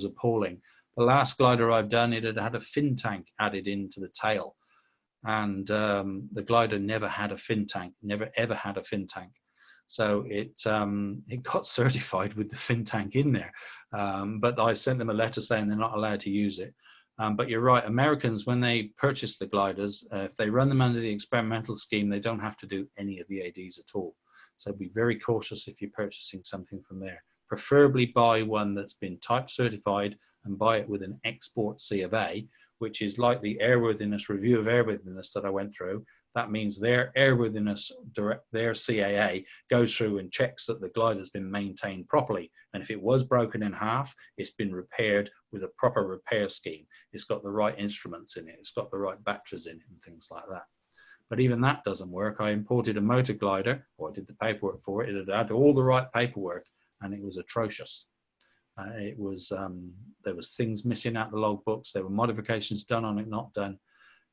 appalling. The last glider I've done, it had a fin tank added into the tail, and the glider never had a fin tank, never ever had a fin tank. So it got certified with the fin tank in there, but I sent them a letter saying they're not allowed to use it. But you're right, Americans, when they purchase the gliders, if they run them under the experimental scheme, they don't have to do any of the ADs at all. So be very cautious if you're purchasing something from there. Preferably buy one that's been type certified and buy it with an export C of A, which is like the airworthiness review of airworthiness that I went through. That means their airworthiness, their CAA goes through and checks that the glider's been maintained properly. And if it was broken in half, it's been repaired with a proper repair scheme. It's got the right instruments in it. It's got the right batteries in it and things like that. But even that doesn't work. I imported a motor glider, or I did the paperwork for it. It had all the right paperwork, and it was atrocious. There was things missing out the logbooks. There were modifications done on it, not done.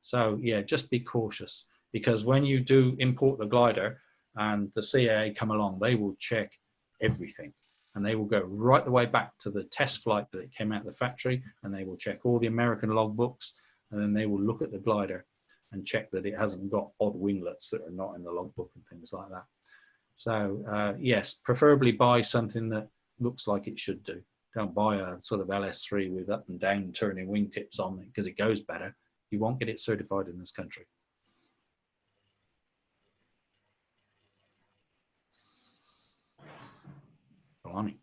So yeah, just be cautious, because when you do import the glider and the CAA come along, they will check everything, and they will go right the way back to the test flight that it came out of the factory, and they will check all the American logbooks, and then they will look at the glider and check that it hasn't got odd winglets that are not in the logbook and things like that. So yes, preferably buy something that looks like it should do. Don't buy a sort of LS3 with up and down turning wingtips on it because it goes better. You won't get it certified in this country. Blimey.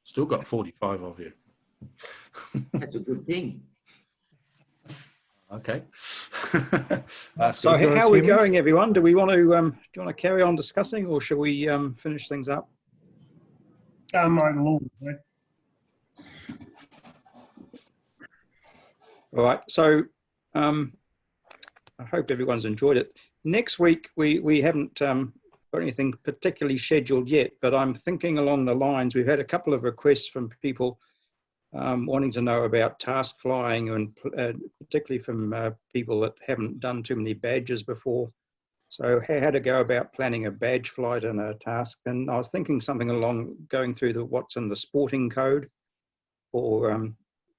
Still got 45 of you. That's a good thing. Okay. So how are we going, everyone? Do we want to carry on discussing, or shall we finish things up? My lord. Right? All right. So I hope everyone's enjoyed it. Next week we haven't got anything particularly scheduled yet, but I'm thinking along the lines. We've had a couple of requests from people wanting to know about task flying, and particularly from people that haven't done too many badges before. So how to go about planning a badge flight and a task. And I was thinking something along going through what's in the sporting code for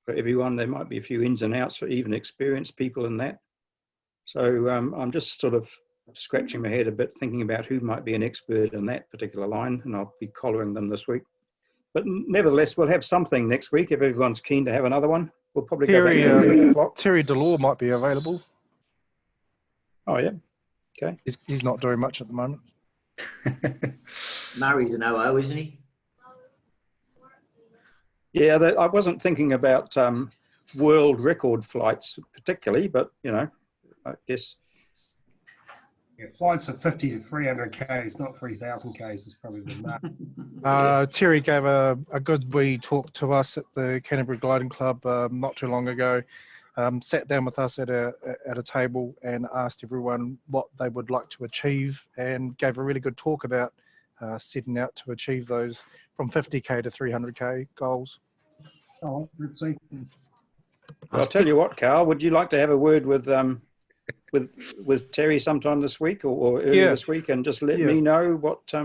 everyone. There might be a few ins and outs for even experienced people in that. So I'm just sort of scratching my head a bit, thinking about who might be an expert in that particular line, and I'll be collaring them this week. But nevertheless, we'll have something next week if everyone's keen to have another one. We'll probably go back to 11 o'clock. Terry Delore might be available. Oh, yeah. Okay. He's not doing much at the moment. Murray's an OO, isn't he? Yeah, I wasn't thinking about world record flights particularly, but, you know, I guess. Yeah, flights of 50 to 300 Ks, not 3,000 Ks is probably the mark. Terry gave a good wee talk to us at the Canterbury Gliding Club not too long ago. Sat down with us at a table and asked everyone what they would like to achieve, and gave a really good talk about setting out to achieve those from 50K to 300K goals. Oh, let's see. I'll tell you what, Carl, would you like to have a word with Terry sometime this week or early this week, and just let me know what he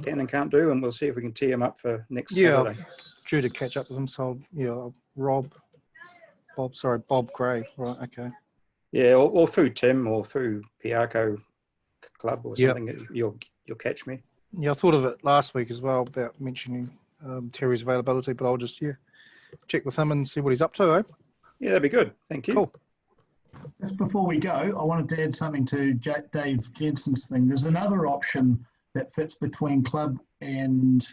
can and can't do, and we'll see if we can tee him up for next Saturday. Due to catch up with him, so yeah, Bob Gray, right? Okay. Yeah, or through Tim or through Piako Club or something. You'll catch me. Yeah, I thought of it last week as well about mentioning Terry's availability, but I'll just check with him and see what he's up to. Eh? Yeah, that'd be good. Thank you. Cool. Just before we go, I wanted to add something to Dave Jensen's thing. There's another option that fits between club and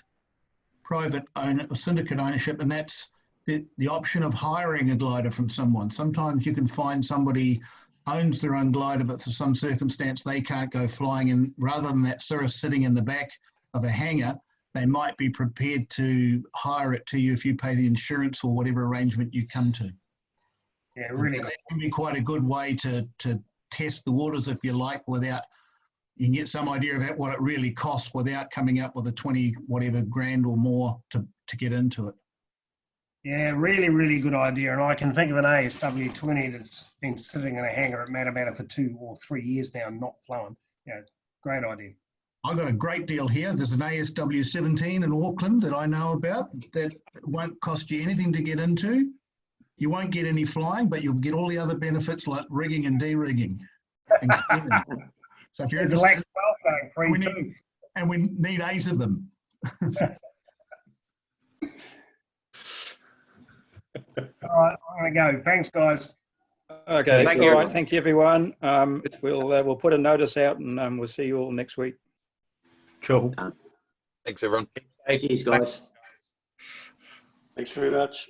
private owner or syndicate ownership, and that's the option of hiring a glider from someone. Sometimes you can find somebody owns their own glider, but for some circumstance they can't go flying, and rather than that sort of sitting in the back of a hangar, they might be prepared to hire it to you if you pay the insurance or whatever arrangement you come to. Yeah, really. That can be quite a good way to test the waters, if you like, without, you can get some idea of what it really costs without coming up with a 20 whatever grand or more to get into it. Yeah, really, really good idea. And I can think of an ASW20 that's been sitting in a hangar at Matamata for 2 or 3 years now, not flown. Yeah, great idea. I've got a great deal here. There's an ASW17 in Auckland that I know about that won't cost you anything to get into. You won't get any flying, but you'll get all the other benefits like rigging and de-rigging. So if you're interested, we need 8 of them. All right, I'm going to go. Thanks, guys. Okay, Thank all you. right. Thank you, everyone. We'll put a notice out, and we'll see you all next week. Cool. Thanks, everyone. Cheers, guys. Thanks very much.